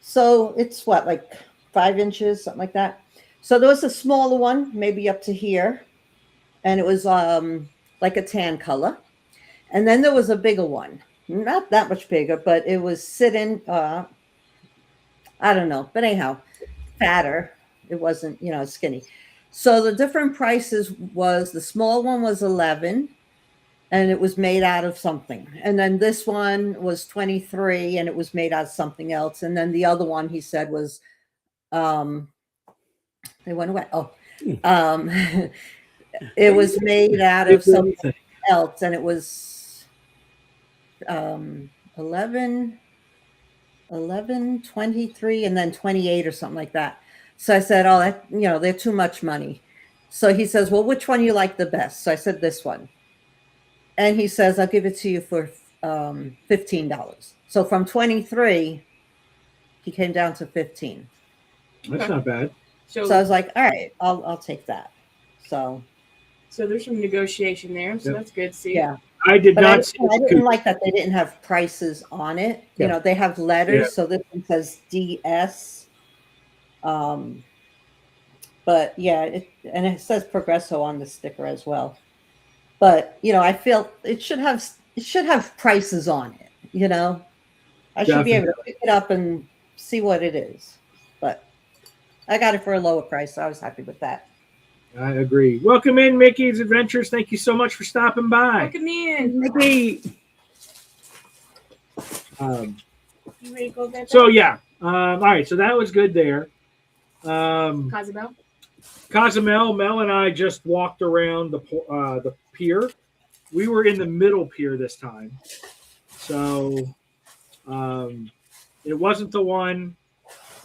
so it's what, like 5 inches, something like that. So there was a smaller one, maybe up to here, and it was like a tan color. And then there was a bigger one, not that much bigger, but it was sitting. I don't know, but anyhow, fatter. It wasn't, skinny. So the different prices was the small one was 11, and it was made out of something. And then this one was 23, and it was made out of something else. And then the other one he said was, they went away. Oh, it was made out of something else, and it was 11, 23, and then 28 or something like that. So I said, oh, that, they're too much money. So he says, well, which one you like the best? So I said, this one. And he says, I'll give it to you for $15. So from 23, he came down to 15. That's not bad. So I was like, all right, I'll take that. So there's some negotiation there. So that's good to see. yeah. I did But not see I didn't like that they didn't have prices on it. Yeah. They have letters. Yeah. So this one says DS. But yeah, and it says Progreso on the sticker as well. But I feel it should have prices on it. I should be able to pick it up and see what it is. But I got it for a lower price, so I was happy with that. I agree. Welcome in, Mickey's Adventures. Thank you so much for stopping by. Welcome in. Mickey. You ready to go back? So yeah. All right. So that was good there. Cozumel. Cozumel, Mel and I just walked around the pier. We were in the middle pier this time. So it wasn't the one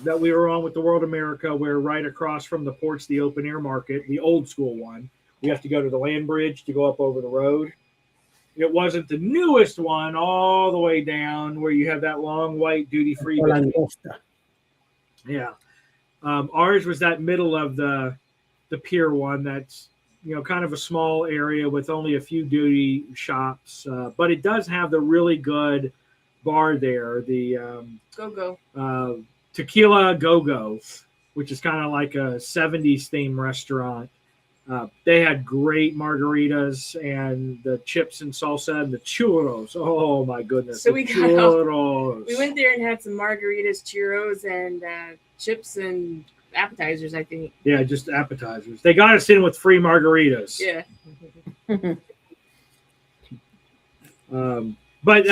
that we were on with the World America, where right across from the port's the open air market, the old school one. We have to go to the land bridge to go up over the road. It wasn't the newest one all the way down where you have that long white duty free. Yeah. Ours was that middle of the pier one that's, kind of a small area with only a few duty shops. But it does have the really good bar there, the Go. Tequila Go-Go, which is kind of like a 70s theme restaurant. They had great margaritas and the chips and salsa and the churros. Oh my goodness. So the we got churros. We went there and had some margaritas, churros, and chips and appetizers, I think. Yeah, just appetizers. They got us in with free margaritas. Yeah. But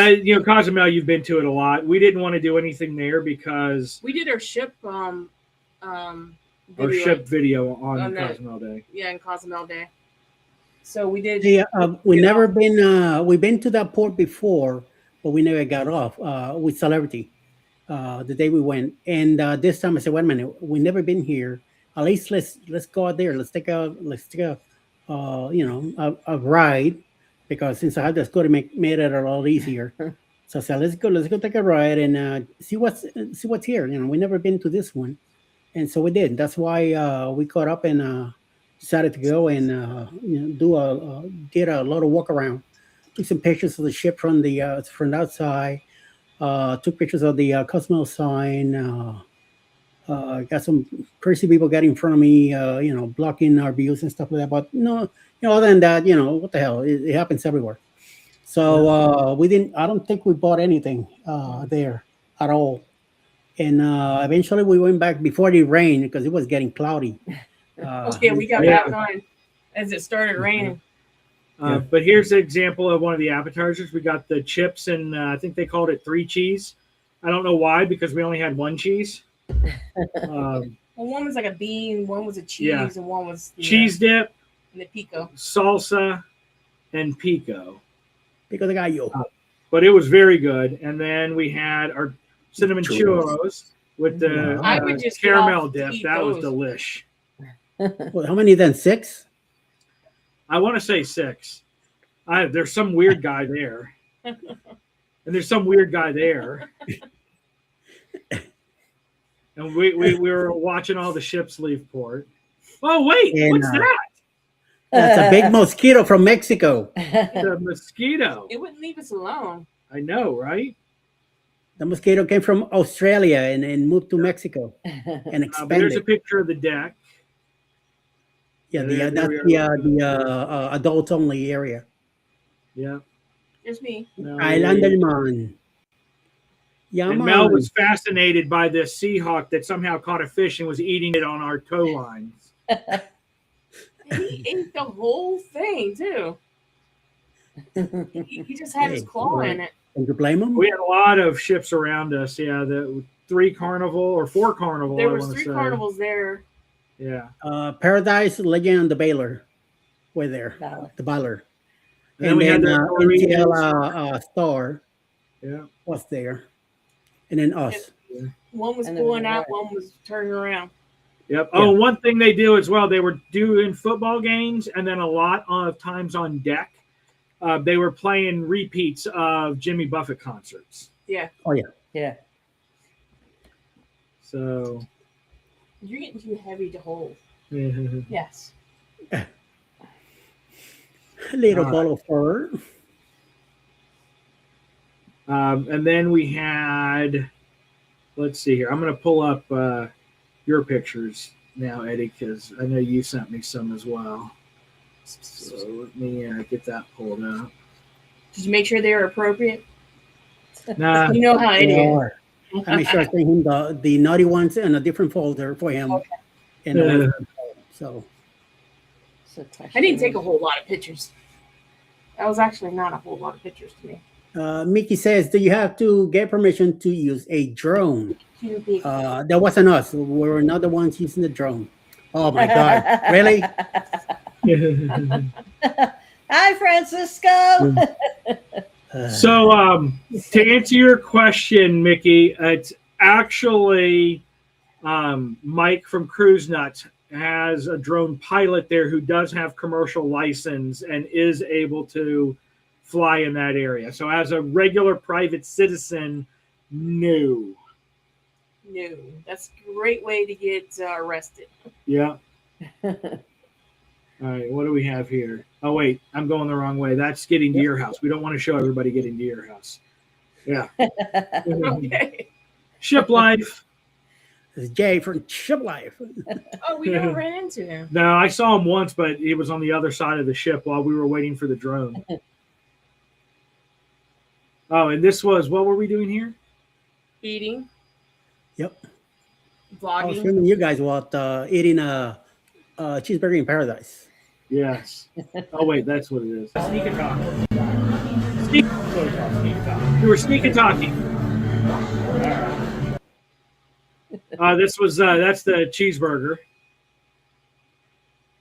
Cozumel, you've been to it a lot. We didn't want to do anything there because We did our ship video on on that- Cozumel Day. Yeah, in Cozumel Day. So we did. Yeah, we never been. We've been to that port before, but we never got off with Celebrity the day we went. And this time I said, "Wait a minute, we never been here. At least let's go out there. Let's take a ride, because since I had this go to made it a lot easier." So I said, let's go take a ride and see what's here. We never been to this one, and so we did. That's why we caught up and decided to go and did a lot of walk around. Took some pictures of the ship from the outside. Took pictures of the Cozumel sign. Got some crazy people got in front of me, blocking our views and stuff like that. But no, other than that, what the hell? It happens everywhere. So we didn't. I don't think we bought anything there at all. And eventually we went back before it rained because it was getting cloudy. We got back on as it started raining. But here's an example of one of the appetizers. We got the chips, and I think they called it 3 cheese. I don't know why, because we only had 1 cheese. Well, one was like a bean, one was a cheese, and one was cheese dip, and the pico, salsa, and pico. Pico de gallo. But it was very good. And then we had our cinnamon churros with the I would just caramel get off dip. to That eat was those. delish. Well, how many then? 6? I want to say 6. There's some weird guy there. And there's some weird guy there. And we were watching all the ships leave port. Oh, wait. What's that? That's a big mosquito from Mexico. The mosquito. It wouldn't leave us alone. I know, right? The mosquito came from Australia and moved to Mexico and But there's expanded. a picture of the deck. Yeah, There that's we are. the adult only area. Yeah. There's me. Islander man. Yeah, And Mel was fascinated by this Seahawk that somehow caught a fish and was eating it on our tow lines. He ate the whole thing too. He just had his claw in it. Don't you blame him? We had a lot of ships around us. Yeah, the 3 Carnival or 4 Carnival. There I was wanna 3 say. carnivals there. Yeah. Paradise, Legend, and the Baylor were there. Valid. The Baylor. And And we had then the Norwegians. NTL Star Yeah. was there. And then us. One was And then pulling the out, right. one was turning around. Yep. Oh, one thing they do as well, they were doing football games, and then a lot of times on deck, they were playing repeats of Jimmy Buffett concerts. Yeah. Oh, yeah. Yeah. So, You're getting too heavy to hold. and Yes. Little All ball of fur. then we had, let's see here. I'm going to pull up your pictures now, Eddie, because I know you sent me some as well. So let me get that pulled up. Did you make sure they were appropriate? Nah, You know how it is. Or I make sure I send him the naughty ones in a different folder for him. Okay. And Yeah. so I didn't take a whole lot of pictures. That was actually not a whole lot of pictures to me. Mickey says, do you have to get permission to use a drone? Too big. That wasn't us. We were not the ones using the drone. Oh my God. Really? Hi, Francisco. So, to answer your question, Mickey, it's actually Mike from Cruise Nuts has a drone pilot there who does have commercial license and is able to fly in that area. So, as a regular private citizen, no. No. That's a great way to get arrested. Yeah. All right, what do we have here? Oh, wait, I'm going the wrong way. That's getting to your house. We don't want to show everybody getting to your house. Yeah. Okay. Ship life. This is Jay from Ship Life. Oh, we never ran into him. No, I saw him once, but he was on the other side of the ship while we were waiting for the drone. Oh, and this was, what were we doing here? Eating, Yep. I was vlogging. filming you guys while eating a cheeseburger in paradise. Yes. Oh, wait, that's what it is. Sneak and talk. You were sneak and talking. This was, that's the cheeseburger.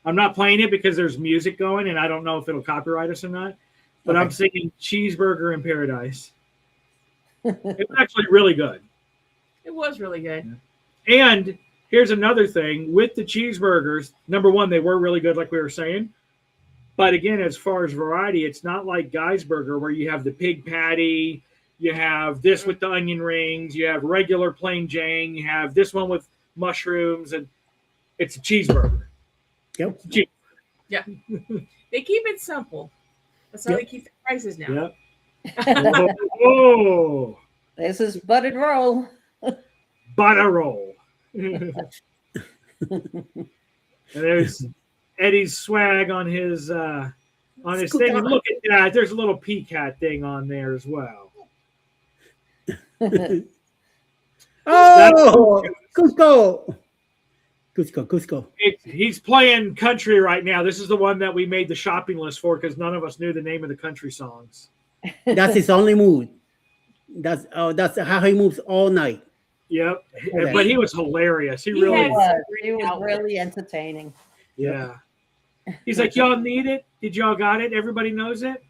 I'm not playing it because there's music going and I don't know if it'll copyright us or not. But I'm singing Cheeseburger in Paradise. It was actually really good. It was really good. And here's another thing with the cheeseburgers. Number one, they were really good, like we were saying. But again, as far as variety, it's not like Guy's Burger where you have the pig patty, you have this with the onion rings, you have regular plain Jane, you have this one with mushrooms, and it's a cheeseburger. Yep. Yeah. They keep it simple. That's how they keep the prices down. Yep. Oh, This is buttered roll. butter roll. And there's Eddie's swag on his thing. And look at that. There's a little peacock thing on there as well. Oh, Cusco. Cusco. He's playing country right now. This is the one that we made the shopping list for because none of us knew the name of the country songs. That's his only mood. That's how he moves all night. Yep. But he was hilarious. He really had- was. He was really entertaining. Yeah. He's like, y'all need it? Did y'all got it? Everybody knows it?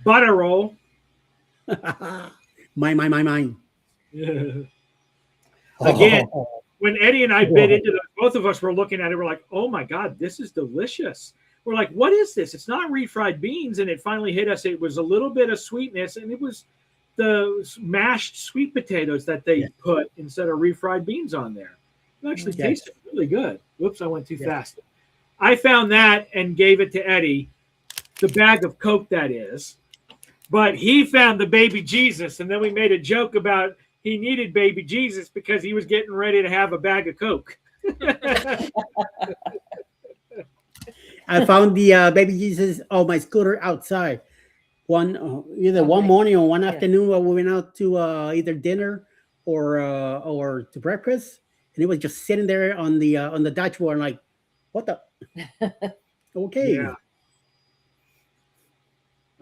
Butter roll. Mine. Again, when Eddie and I bit into it, both of us were looking at it. We're like, oh my God, this is delicious. We're like, what is this? It's not refried beans. And it finally hit us. It was a little bit of sweetness. And it was the mashed sweet potatoes that they put instead of refried beans on there. It actually tasted really good. Whoops, I went too fast. I found that and gave it to Eddie. The bag of Coke, that is. But he found the baby Jesus, and then we made a joke about he needed baby Jesus because he was getting ready to have a bag of Coke. I found the baby Jesus on my scooter outside. One morning or one afternoon while we went out to either dinner or to breakfast, and it was just sitting there on the dashboard. Like, what the? Okay. Yeah.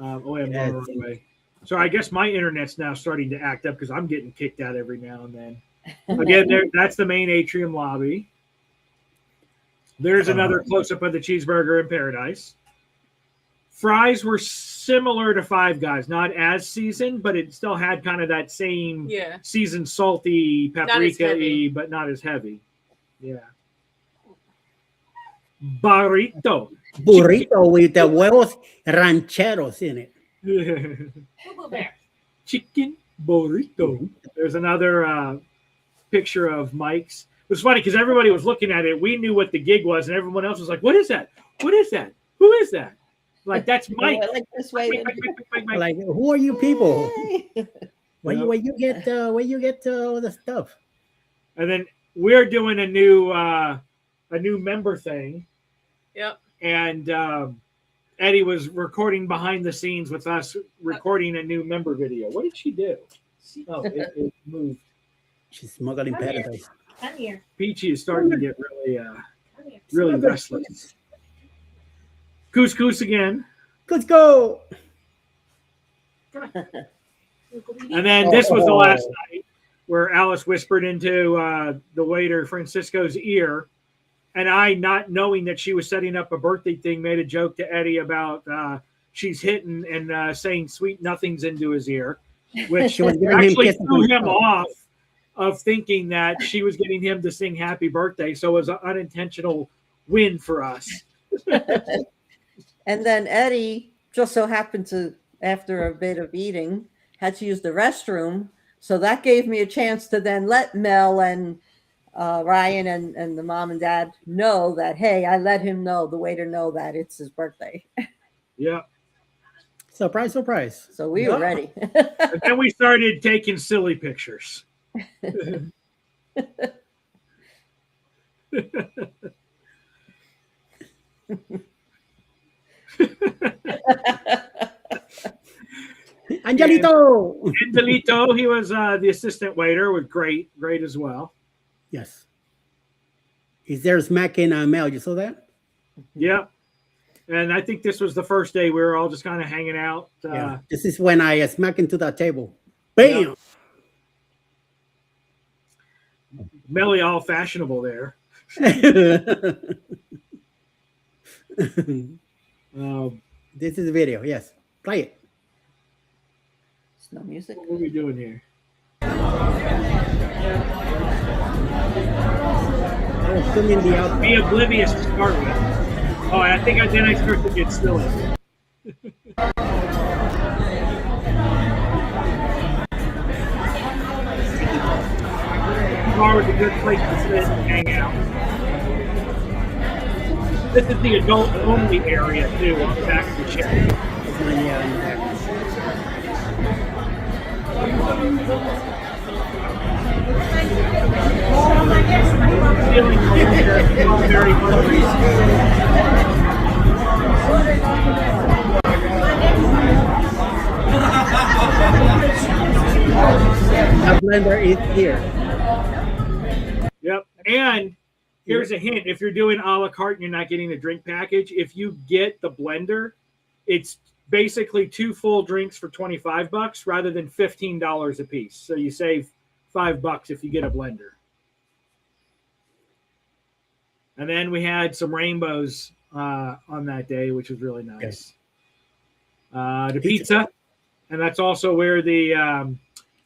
I'm going the wrong way. So I guess my internet's now starting to act up because I'm getting kicked out every now and then. Again, that's the main atrium lobby. There's another close-up of the cheeseburger in Paradise. Fries were similar to Five Guys, not as seasoned, but it still had kind of that same seasoned, salty, paprika-y, but not as heavy. Yeah. Burrito with the huevos rancheros in it. Chicken burrito. There's another picture of Mike's. It was funny because everybody was looking at it. We knew what the gig was, and everyone else was like, "What is that? What is that? Who is that?" Like, that's Mike. Like, who are you people? Where you get all the stuff? And then we're doing a new member thing. Yep. And Eddie was recording behind the scenes with us, recording a new member video. What did she do? Oh, it moved. She's smuggling Paradise. Come here. Peachy is starting to get really restless. Couscous again. Let's go. And then this was the last night where Alice whispered into the waiter Francisco's ear, and I, not knowing that she was setting up a birthday thing, made a joke to Eddie about she's hitting and saying sweet nothings into his ear, which actually threw him off of thinking that she was getting him to sing happy birthday. So it was an unintentional win for us. And then Eddie just so happened to, after a bit of eating, had to use the restroom. So that gave me a chance to then let Mel and Ryan and the mom and dad know that, hey, I let him know, the waiter know that it's his birthday. Yeah. Surprise, surprise. So we were ready. And then we started taking silly pictures. Angelito, he was the assistant waiter, was great as well. Yes. He's there smacking Mel. You saw that? Yeah. And I think this was the first day we were all just kind of hanging out. This is when I smack into that table. Bam! Yeah. Melly all fashionable there. This is the video. Yes. Play it. There's no music. What are we doing here? Be oblivious to start with. Oh, I think then I start to get silly. Bar was a good place to sit and hang out. This is the adult only area too, on the back of the ship. Feeling very hungry. A blender is here. Yep. And here's a hint. If you're doing a la carte and you're not getting the drink package, if you get the blender, it's basically 2 full drinks for $25 rather than $15 a piece. So you save $5 if you get a blender. And then we had some rainbows on that day, which was really nice. The pizza, and that's also where the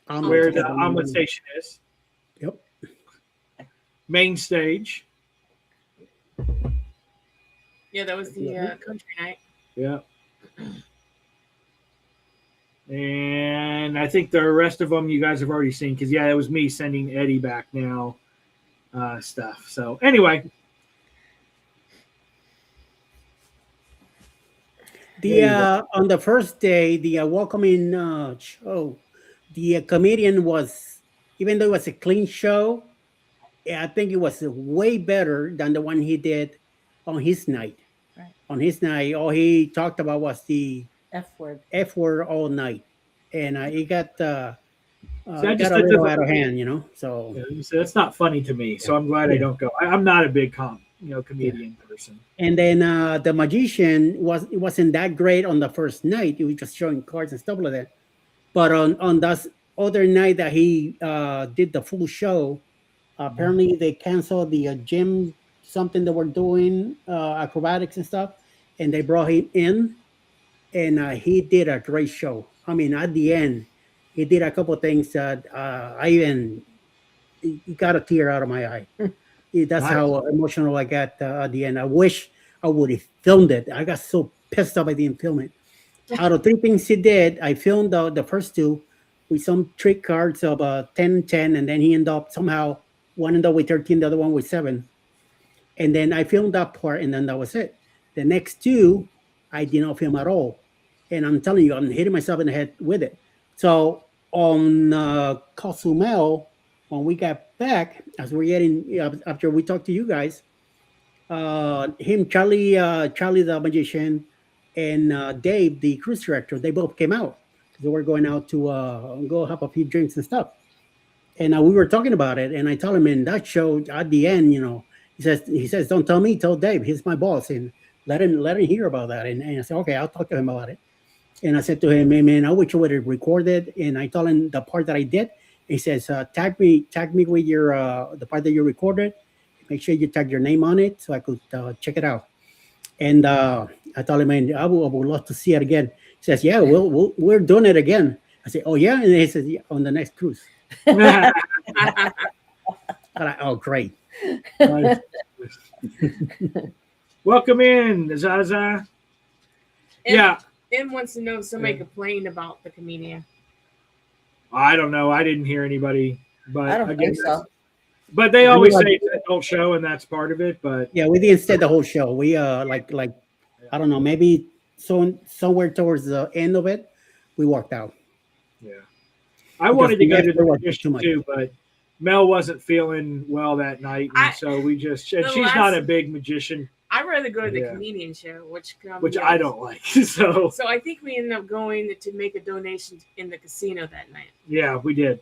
omelet station is. Yep. Main stage. Yeah, that was the country night. Yeah. And I think the rest of them you guys have already seen because, it was me sending Eddie back now stuff. So, anyway. On the first day, the welcoming show, the comedian was, even though it was a clean show, I think it was way better than the one he did on his night. Right. On his night, all he talked about was the F word. F word all night, and it got I it just got a thought little that- out of hand, you know. So So that's not funny to me. So I'm glad I don't go. I'm not a big comedian person. and then the magician wasn't that great on the first night. He was just showing cards and stuff like that. But on that other night that he did the full show, apparently they canceled the gym something that we're doing acrobatics and stuff, and they brought him in, and he did a great show. I mean, at the end, he did a couple of things that I even he got a tear out of my eye. That's Nice. how emotional I got at the end. I wish I would have filmed it. I got so pissed off I didn't film it. Out of 3 things he did, I filmed the first 2 with some trick cards of 10, 10, and then he ended up somehow, one ended up with 13, the other one with 7. And then I filmed that part, and then that was it. The next 2, I did not film at all. And I'm telling you, I'm hitting myself in the head with it. So on Cozumel, when we got back, as we're getting, after we talked to you guys, Charlie the magician, and Dave, the cruise director, they both came out. They were going out to go have a few drinks and stuff. And we were talking about it, and I told him in that show at the end, he says, don't tell me, tell Dave. He's my boss, and let him hear about that. And I said, okay, I'll talk to him about it. And I said to him, hey, man, I wish you would have recorded. And I told him the part that I did. He says, tag me with your the part that you recorded. Make sure you tag your name on it so I could check it out. And I told him, man, I would love to see it again. He says, yeah, we're doing it again. I said, oh yeah, and he says, yeah, on the next cruise. I like, oh, great. Welcome in, Zaza. Yeah. M wants to know if somebody complained about the comedian. I don't know. I didn't hear anybody, but I don't think so. But they always say it's a whole show, and that's part of it. But yeah, we didn't stay the whole show. We like I don't know, maybe somewhere towards the end of it, we walked out. Yeah, I wanted to go to the audition much too, but Mel wasn't feeling well that night, and so we just. And she's not a big magician. I'd rather go to the comedian show, which I don't like. So I think we ended up going to make a donation in the casino that night. Yeah, we did.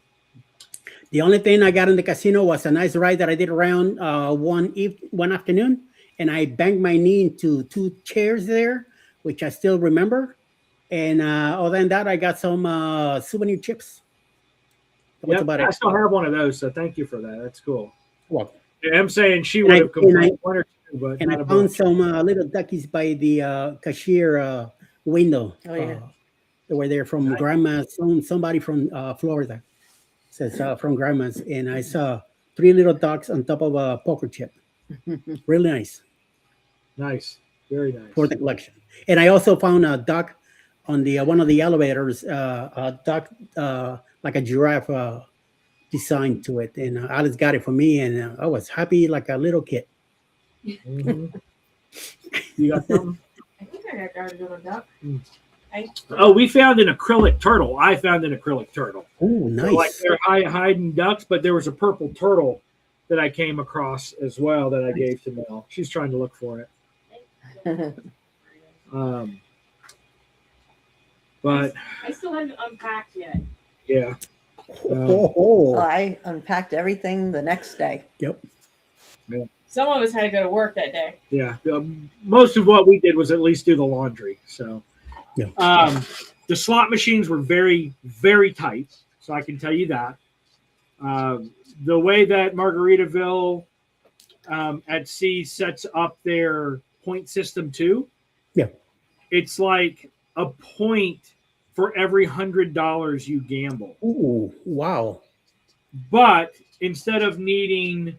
The only thing I got in the casino was a nice ride that I did around one afternoon, and I banged my knee into 2 chairs there, which I still remember. And other than that, I got some souvenir chips. Yep, I still have one of those, so thank you for that. That's cool. Well, I'm saying she would have complained one or two, but and not I a found bunch. some little duckies by the cashier window. Oh, yeah. They were there from Grandma's, somebody from Florida. Says from Grandma's, and I saw 3 little ducks on top of a poker chip. Really nice. Nice, very nice. For the collection. And I also found a duck on the one of the elevators, a duck like a giraffe design to it, and Alice got it for me, and I was happy like a little kid. Mm-hmm. You got something? I think I got a little duck. Oh, we found an acrylic turtle. I found an acrylic turtle. Oh, nice. So like they're hiding ducks, but there was a purple turtle that I came across as well that I gave to Mel. She's trying to look for it. But I still haven't unpacked yet. yeah. I unpacked everything the next day. Yep. Yeah. Some of us had to go to work that day. Yeah. Most of what we did was at least do the laundry. So Yeah. the slot machines were very, very tight. So I can tell you that. The way that Margaritaville at sea sets up their point system too. Yeah. It's like a point for every $100 you gamble. Ooh, wow. But instead of needing,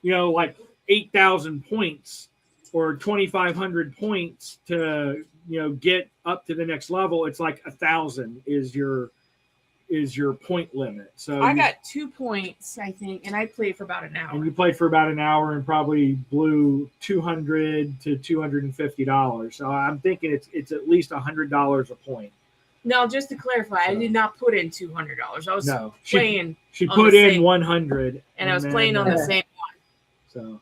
like 8,000 points or 2,500 points to, get up to the next level, it's like 1,000 is your is your point limit. So I got 2 points, I think, and I played for about an hour. and you played for about an hour and probably blew $200 to $250. So I'm thinking it's at least $100 a point. No, just to clarify, I did not put in $200. I was playing. She on put the in same- 100, and I was playing on the same one. So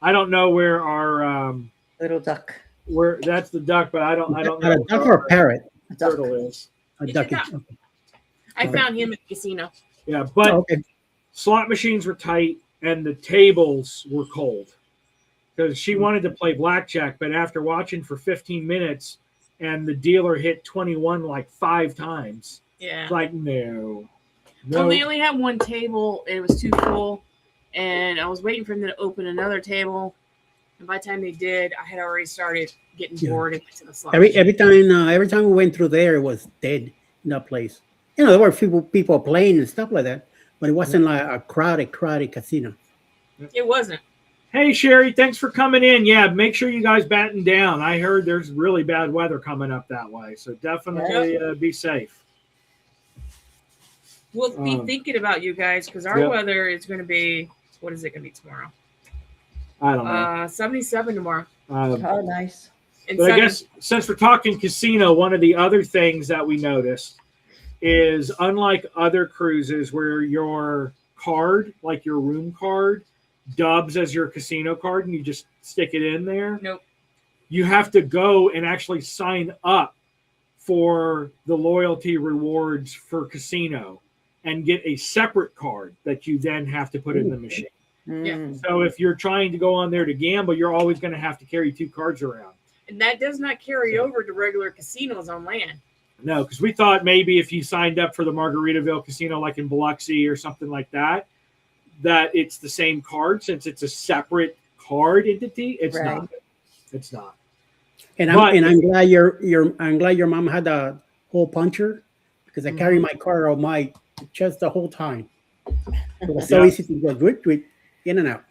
I don't know where our Little duck. where that's the duck, but I don't know A duck or a parrot? A duck. turtle is. A It's a duck. duck. I found him at the casino. Yeah, but Okay. slot machines were tight and the tables were cold because she wanted to play blackjack, but after watching for 15 minutes and the dealer hit 21 like 5 times, Yeah. it's like no. Well, they only had one table. It was too full, and I was waiting for them to open another table. And by the time they did, I had already started getting bored and went to the slot. Every time we went through there, it was dead in that place. You know, there were people playing and stuff like that, but it wasn't like a crowded casino. It wasn't. Hey Sherry, thanks for coming in. Yeah, make sure you guys batten down. I heard there's really bad weather coming up that way, so definitely be safe. We'll be thinking about you guys because our weather is going to be, what is it going to be tomorrow? I don't know. 77 tomorrow. Oh, nice. And But I guess since we're talking casino, one of the other things that we noticed is unlike other cruises where your card, like your room card, dubs as your casino card and you just stick it in there. Nope. You have to go and actually sign up for the loyalty rewards for casino and get a separate card that you then have to put in the machine. Yeah. So if you're trying to go on there to gamble, you're always going to have to carry 2 cards around. And that does not carry over to regular casinos on land. No, because we thought maybe if you signed up for the Margaritaville casino, like in Biloxi or something like that, that it's the same card since it's a separate card entity. It's not. It's not. And I'm glad your mom had a hole puncher because I carried my card on my chest the whole time. It was so easy to go drip in and out.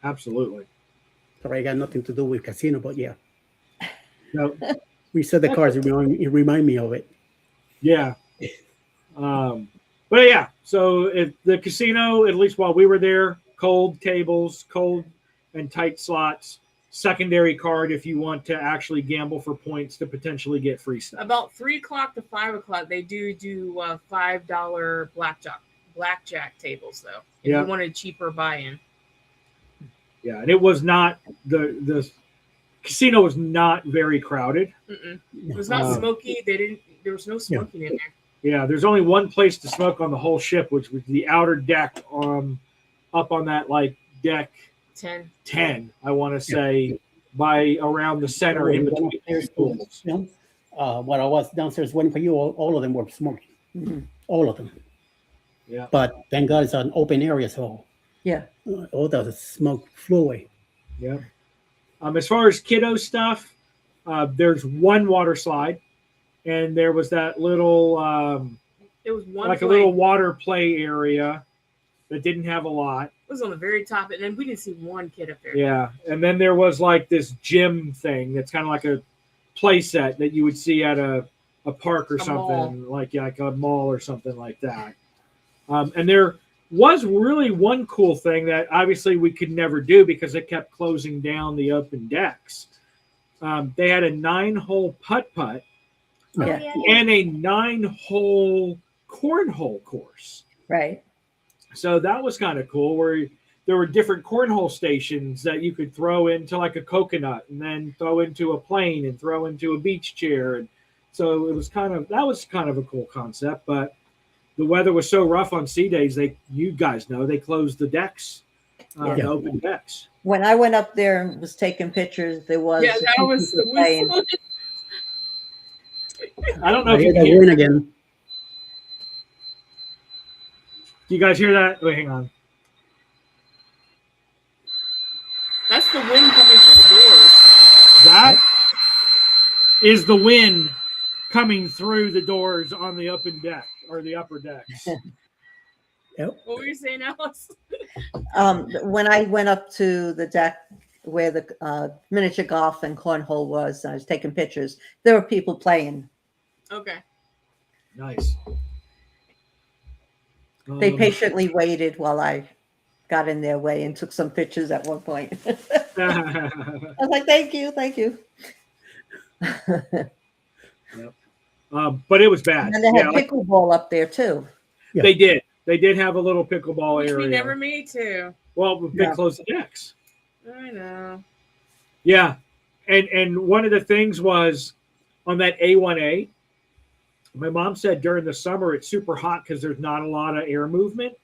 Absolutely. Sorry, I got nothing to do with casino, but yeah. No. We said the cards. It remind me of it. Yeah. But yeah, so if the casino, at least while we were there, cold tables, cold and tight slots, secondary card if you want to actually gamble for points to potentially get free stuff. About 3 o'clock to 5 o'clock, they do $5 blackjack tables though. If you want a cheaper buy-in. Yeah, and it was not the casino was not very crowded. Mm-mm. It was not smoky. There was no smoking in there. Yeah, there's only one place to smoke on the whole ship, which was the outer deck up on that like deck 10, I want to say, by around the center in between the pools. When I was downstairs waiting for you, all of them were smoking. Mm-hmm. All of them. Yeah. But thank God it's an open area, so all the smoke flew away. Yeah. As far as kiddo stuff, there's one water slide, and there was that little It was one like play. a little water play area that didn't have a lot. It was on the very top, and then we didn't see one kid up there. Yeah, and then there was like this gym thing that's kind of like a play set that you would see at a park or something, like a mall or something like that. And there was really one cool thing that obviously we could never do because it kept closing down the open decks. They had a 9-hole putt-putt and a 9-hole cornhole course. Right. So that was kind of cool where there were different cornhole stations that you could throw into like a coconut and then throw into a plane and throw into a beach chair. And so that was kind of a cool concept, but the weather was so rough on sea days. You guys know, they closed the decks, the open decks. When I went up there and was taking pictures, there was that was playing. I don't know if I you hear can the hear wind again. Do you guys hear that? Wait, hang on. That's the wind coming through the doors. That is the wind coming through the doors on the open deck or the upper decks. Yep. What were you saying, Alice? When I went up to the deck where the miniature golf and cornhole was, I was taking pictures. There were people playing. Okay. Nice. They patiently waited while I got in their way and took some pictures at one point. I was like, thank you. But it was bad. And they had pickleball up there too. Yeah. They did. They did have a little pickleball Which area. we never made to. Well, they closed the decks. I know. Yeah. And one of the things was on that A1A, my mom said during the summer it's super hot because there's not a lot of air movement.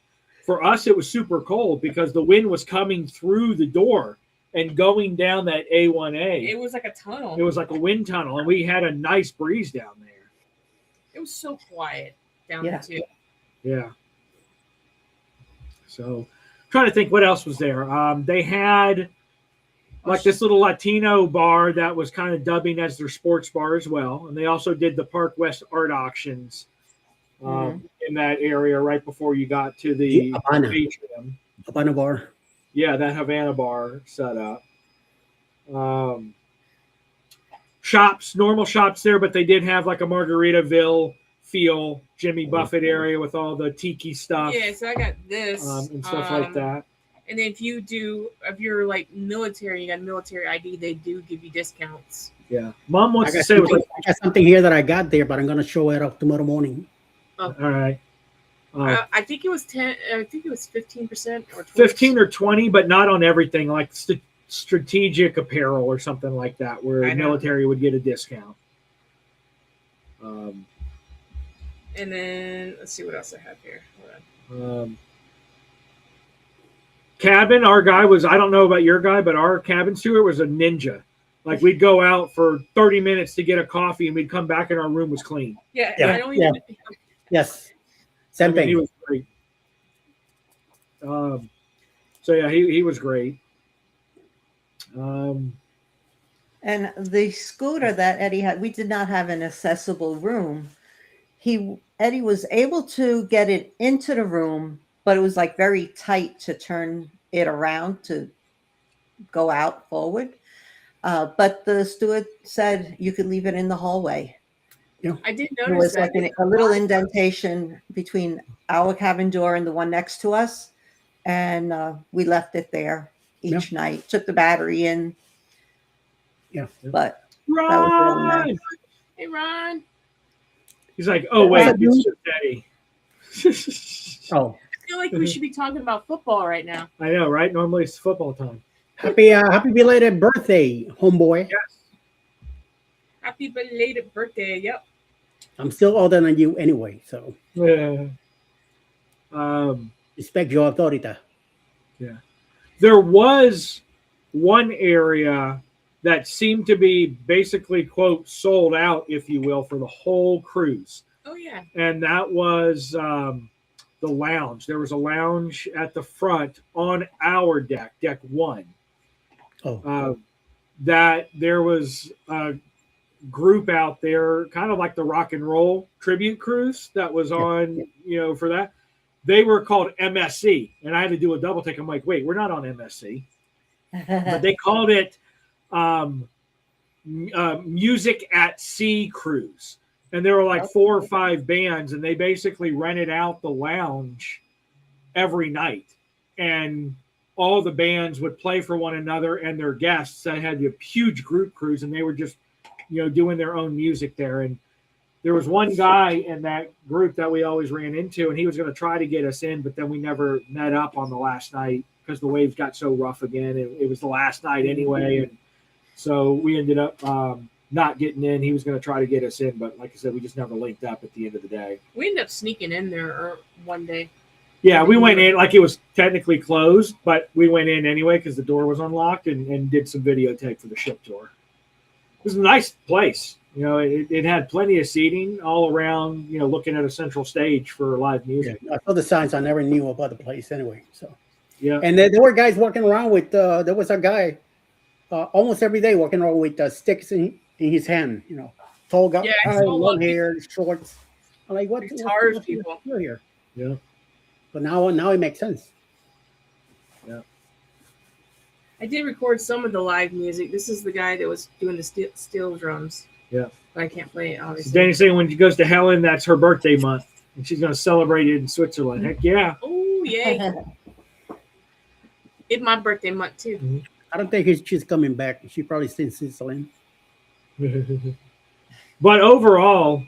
For us, it was super cold because the wind was coming through the door and going down that A1A. It was like a tunnel. It was like a wind tunnel, and we had a nice breeze down there. It was so quiet down there too. Yeah. So, trying to think what else was there. They had like this little Latino bar that was kind of dubbing as their sports bar as well, and they also did the Park West art auctions in that area right before you got to the atrium. Havana bar. Yeah, that Havana bar set up. Shops, normal shops there, but they did have like a Margaritaville feel, Jimmy Buffett area with all the tiki stuff. Yeah, so I got this. And stuff like that. And then if you're like military, you got military ID, they do give you discounts. Yeah. Mom wants to say, I got something here that I got there, but I'm going to show it up tomorrow morning. Oh. All right. I think it was 10. I think it was 15% or 20%. 15 or 20, but not on everything, like strategic apparel or something like that, where military would get a discount. And then let's see what else I have here. Hold on. Cabin, our guy was, I don't know about your guy, but our cabin steward was a ninja. Like we'd go out for 30 minutes to get a coffee and we'd come back and our room was clean. Yeah. I don't even. Yes. Same thing. He was great. So yeah, he was great. And the scooter that Eddie had, we did not have an accessible room. Eddie was able to get it into the room, but it was like very tight to turn it around to go out forward. But the steward said you could leave it in the hallway. Yeah. I did notice there was that. like a little indentation between our cabin door and the one next to us. And we left it there each night, took the battery in. Yeah. But Ron! that was really nice. Hey, Ron. He's like, oh, wait, it's just Eddie. Oh. I feel like we should be talking about football right now. I know, right? Normally it's football time. Happy belated birthday, homeboy. Yes. Happy belated birthday. Yep. I'm still older than you anyway, so. Yeah. Respect your authority. Yeah. There was one area that seemed to be basically, quote, sold out, if you will, for the whole cruise. Oh, yeah. And that was the lounge. There was a lounge at the front on our deck 1. Oh. That there was a group out there, kind of like the rock and roll tribute cruise that was on, for that. They were called MSC, and I had to do a double take. I'm like, wait, we're not on MSC. But they called it Music at Sea Cruise. And there were like 4 or 5 bands, and they basically rented out the lounge every night. And all the bands would play for one another and their guests. That had a huge group cruise, and they were just, doing their own music there. And there was one guy in that group that we always ran into, and he was going to try to get us in, but then we never met up on the last night because the waves got so rough again. It was the last night anyway, and so we ended up not getting in. He was going to try to get us in, but like I said, we just never linked up at the end of the day. We ended up sneaking in there one day. Yeah, we went in like it was technically closed, but we went in anyway because the door was unlocked and did some videotape for the ship tour. It was a nice place. It had plenty of seating all around, looking at a central stage for live music. Yeah, I saw the signs. I never knew about the place anyway. So, yeah. And there were guys walking around with, there was a guy almost every day walking around with sticks in his hand, tall guy, long hair, shorts. I'm like, what? Guitars, people. Here. Yeah. But now it makes sense. Yeah. I did record some of the live music. This is the guy that was doing the steel drums. Yeah. But I can't play it, obviously. Danny's saying when she goes to Helen, that's her birthday month. And she's going to celebrate it in Switzerland. Heck yeah. Oh, yay. It's my birthday month, too. I don't think she's coming back. She probably stays in Switzerland. But overall,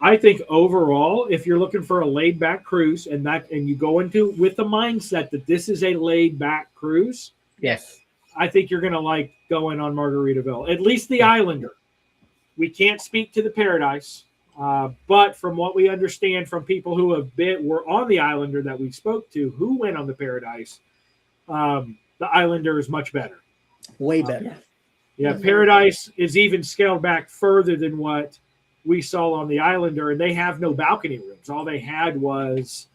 I think overall, if you're looking for a laid back cruise and you go into with the mindset that this is a laid back cruise, Yes. I think you're going to like going on Margaritaville, at least the Islander. We can't speak to the Paradise, but from what we understand from people who were on the Islander that we spoke to, who went on the Paradise, the Islander is much better. Way better. Yeah, Paradise is even scaled back further than what we saw on the Islander, and they have no balcony rooms. All they had was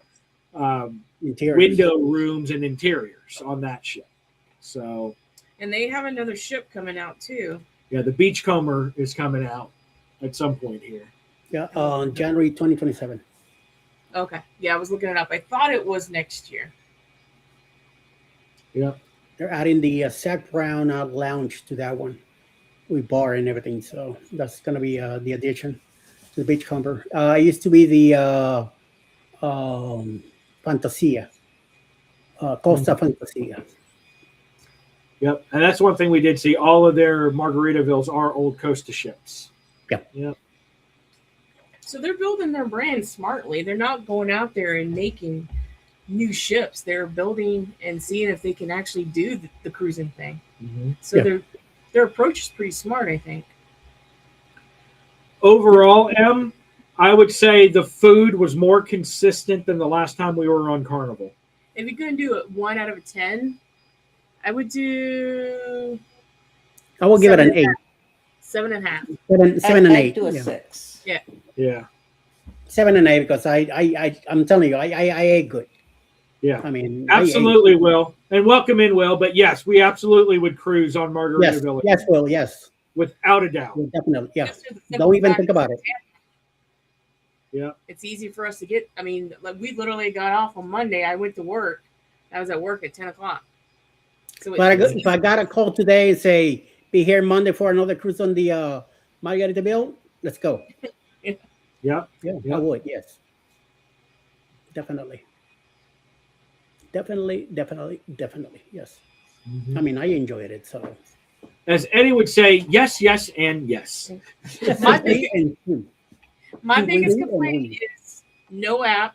window rooms and interiors on that ship. So, and they have another ship coming out too. Yeah, the Beachcomber is coming out at some point here. Yeah, on January 2027. Okay. Yeah, I was looking it up. I thought it was next year. Yeah. They're adding the Zach Brown lounge to that one with bar and everything. So that's going to be the addition to the Beachcomber. It used to be the Fantasia, Costa Fantasia. Yep. And that's one thing we did see. All of their Margaritavilles are old Costa ships. Yep. So they're building their brand smartly. They're not going out there and making new ships. They're building and seeing if they can actually do the cruising thing. Mm-hmm. So their approach is pretty smart, I think. Overall, I would say the food was more consistent than the last time we were on Carnival. If you're going to do it 1 out of 10, I would do. I will give it an 8. 7.5. 7 and 8. Do a 6. Yeah. 7 and 8 because I'm telling you, I ate good. Yeah. I mean, absolutely, Will. And welcome in, Will. But yes, we absolutely would cruise on Margaritaville. Yes, Will. Yes. Without a doubt. Definitely. Yeah. Don't even think about it. Yeah. It's easy for us to get. I mean, like we literally got off on Monday. I went to work. I was at work at 10 o'clock. So if I got a call today and say, be here Monday for another cruise on the Margaritaville, let's go. Yeah. I would. Yes. Definitely. Definitely. Yes. Mm-hmm. I mean, I enjoyed it. So, as Eddie would say, yes, and yes. My biggest complaint is no app,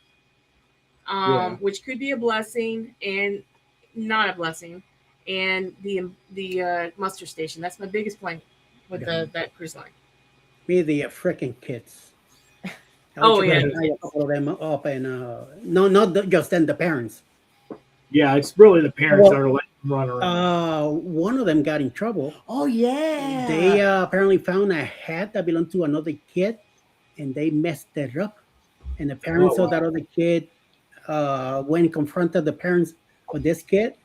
which could be a blessing and not a blessing, and the muster station. That's my biggest complaint with that cruise line. Me, the freaking kids. Oh yeah, a couple of them up and no, not just then the parents. Yeah, it's really the parents that are letting them run around. One of them got in trouble. Oh yeah. They apparently found a hat that belonged to another kid, and they messed it up. And the parents of that other kid went and confronted the parents of this kid.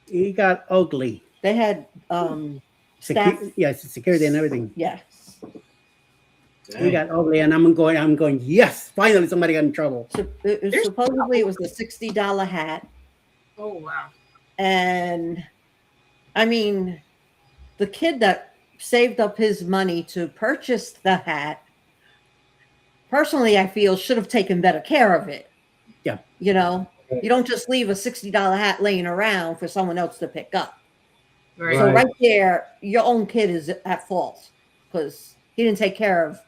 It got ugly. They had staff. Security and everything. Yes. It got ugly, and I'm going. Yes, finally somebody got in trouble. So supposedly it was a $60 hat. Oh wow. And I mean, the kid that saved up his money to purchase the hat, personally, I feel should have taken better care of it. Yeah. You know, you don't just leave a $60 hat laying around for someone else to pick up. Right. So right there, your own kid is at fault because he didn't take care of,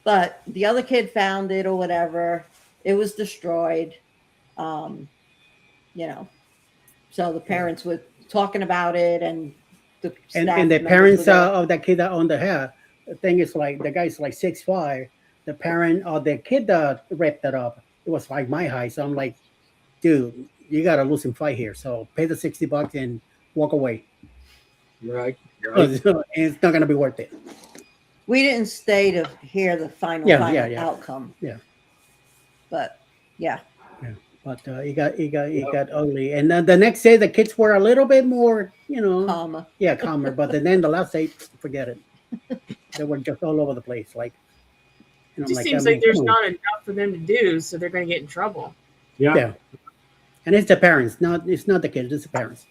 but the other kid found it or whatever. It was destroyed. So the parents were talking about it and the parents of that kid that owned the hat. The thing is, like, the guy's like 6'5". The parent or the kid that ripped it up, it was like my height. So I'm like, dude, you got a losing fight here. So pay the $60 and walk away. Right. It's not going to be worth it. We didn't stay to hear the final outcome. Yeah. But yeah. But it got ugly. And then the next day, the kids were a little bit more, calmer. Yeah, calmer. But then the last day, forget it. They were just all over the place. Like, it just seems like there's not enough for them to do, so they're going to get in trouble. Yeah. And it's the parents. It's not the kids. It's the parents.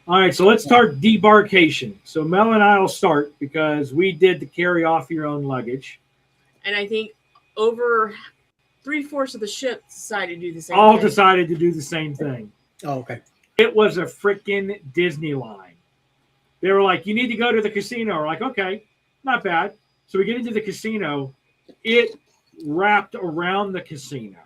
All right, so let's start debarkation. So Mel and I will start because we did the carry off your own luggage. And I think over 3/4 of the ship decided to do the same All thing. decided to do the same thing. Oh, okay. It was a freaking Disney line. They were like, you need to go to the casino. We're like, okay, not bad. So we get into the casino. It wrapped around the casino.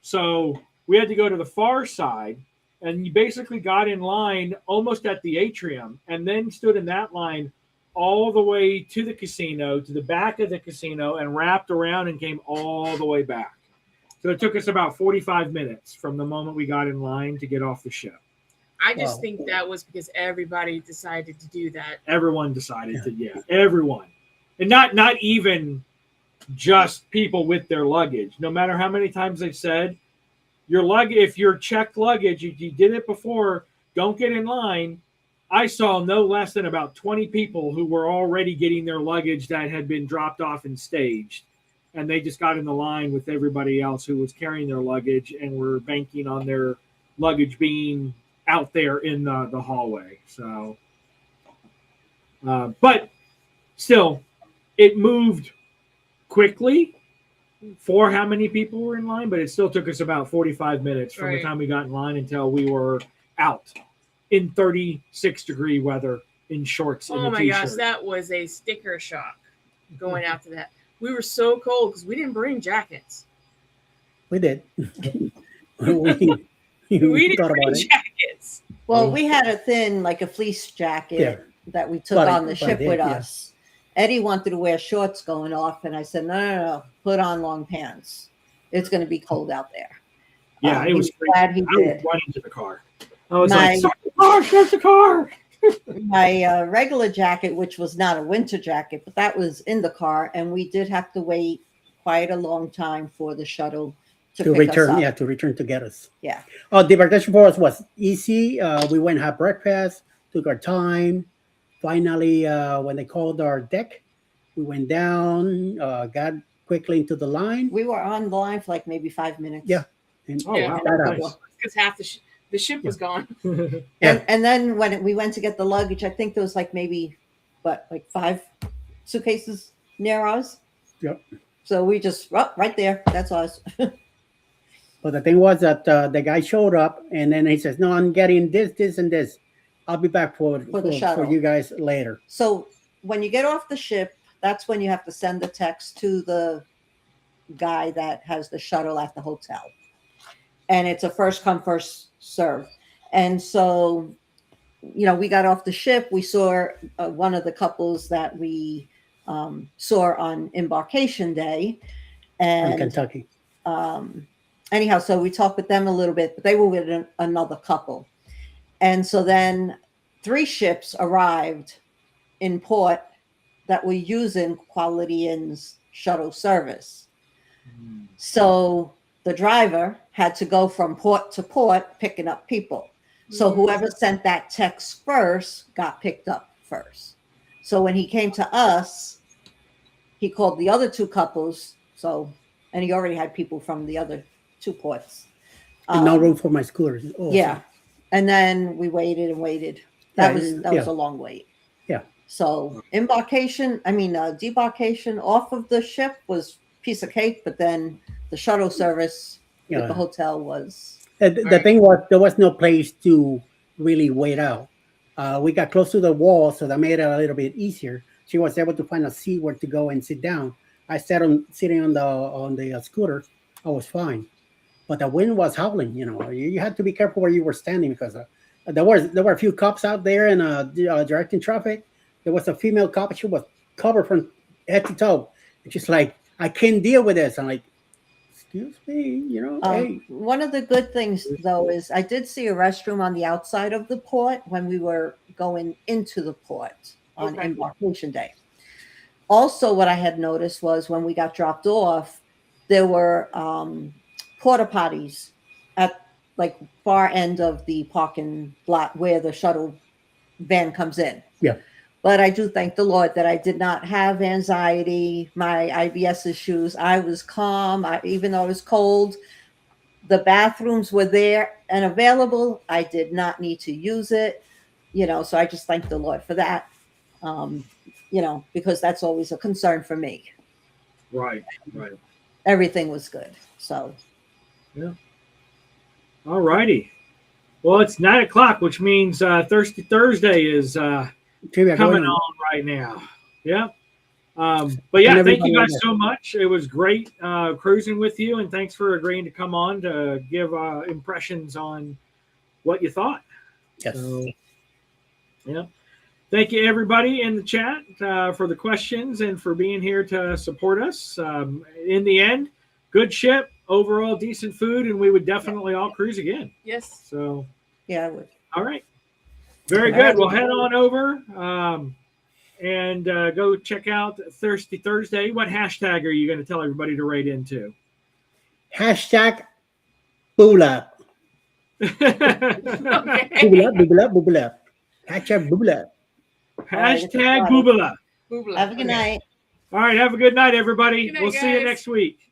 So we had to go to the far side, and you basically got in line almost at the atrium and then stood in that line all the way to the casino, to the back of the casino, and wrapped around and came all the way back. So it took us about 45 minutes from the moment we got in line to get off the ship. I just Wow. think that was because everybody decided to do that. Everyone decided to, everyone. And not even just people with their luggage. No matter how many times they've said, your luggage, if you're checked luggage, you did it before, don't get in line. I saw no less than about 20 people who were already getting their luggage that had been dropped off and staged. And they just got in the line with everybody else who was carrying their luggage and were banking on their luggage being out there in the hallway. So, but still, it moved quickly for how many people were in line, but it still took us about 45 minutes from the time we got in line until we were out in 36-degree weather in shorts and a Oh my t-shirt. gosh, that was a sticker shock going out to that. We were so cold because we didn't bring jackets. We did. we We didn't thought bring about it. jackets. Well, we had a thin, like a fleece jacket that we took on the ship with us. Eddie wanted to wear shorts going off, and I said, no, put on long pants. It's going to be cold out there. Yeah, it was glad he I was did. running to the car. I was like, start the car. My regular jacket, which was not a winter jacket, but that was in the car, and we did have to wait quite a long time for the shuttle to pick return. us up. Yeah, to return to get us. Yeah. Oh, the embarkation for us was easy. We went and had breakfast, took our time. Finally, when they called our deck, we went down, got quickly into the line. We were on the line for like maybe 5 minutes. Yeah. And Wow. got out. Nice. Because half the ship was gone. And then when we went to get the luggage, I think there was like maybe, like 5 suitcases near us. Yep. So we just, right there. That's us. But the thing was that the guy showed up, and then he says, no, I'm getting this, this, and this. I'll be back for the shuttle. you guys later. So when you get off the ship, that's when you have to send the text to the guy that has the shuttle at the hotel. And it's a first come, first serve. And so, we got off the ship. We saw one of the couples that we saw on embarkation day. And In Kentucky. Anyhow, so we talked with them a little bit, but they were with another couple. And so then 3 ships arrived in port that were using Quality Inn's shuttle service. So the driver had to go from port to port picking up people. So whoever sent that text first got picked up first. So when he came to us, he called the other 2 couples. And he already had people from the other 2 ports. And no room for my scooters. Also. Yeah. And then we waited and waited. That was a long wait. Yeah. So debarkation off of the ship was piece of cake, but then the shuttle service with the hotel was. The thing was, there was no place to really wait out. We got close to the wall, so that made it a little bit easier. She was able to find a seat where to go and sit down. I sitting on the scooter. I was fine. But the wind was howling. You had to be careful where you were standing because there were a few cops out there and directing traffic. There was a female cop. She was covered from head to toe. It's just like, I can't deal with this. I'm like, excuse me, hey. One of the good things though is I did see a restroom on the outside of the port when we were going into the port on embarkation day. Also, what I had noticed was when we got dropped off, there were porta potties at like far end of the parking lot where the shuttle van comes in. Yeah. But I do thank the Lord that I did not have anxiety, my IBS issues. I was calm. Even though it was cold, the bathrooms were there and available. I did not need to use it, so I just thank the Lord for that, because that's always a concern for me. Right. Everything was good. So All righty. Well, it's 9:00, which means Thirsty Thursday is coming on right now. Yeah. But yeah, thank you guys so much. It was great cruising with you, and thanks for agreeing to come on to give impressions on what you thought. Yes. So, yeah. Thank you, everybody in the chat, for the questions and for being here to support us. In the end, good ship, overall decent food, and we would definitely all cruise again. Yes. So, yeah, I would. all right. Very good. We'll head on over and go check out Thirsty Thursday. What hashtag are you going to tell everybody to rate into? Hashtag Bula. Bubula. Hashtag Bubula. Hashtag Boobala. Boobala. Have a good night. All right. Have a good night, everybody. Good night, We'll see you guys. next week.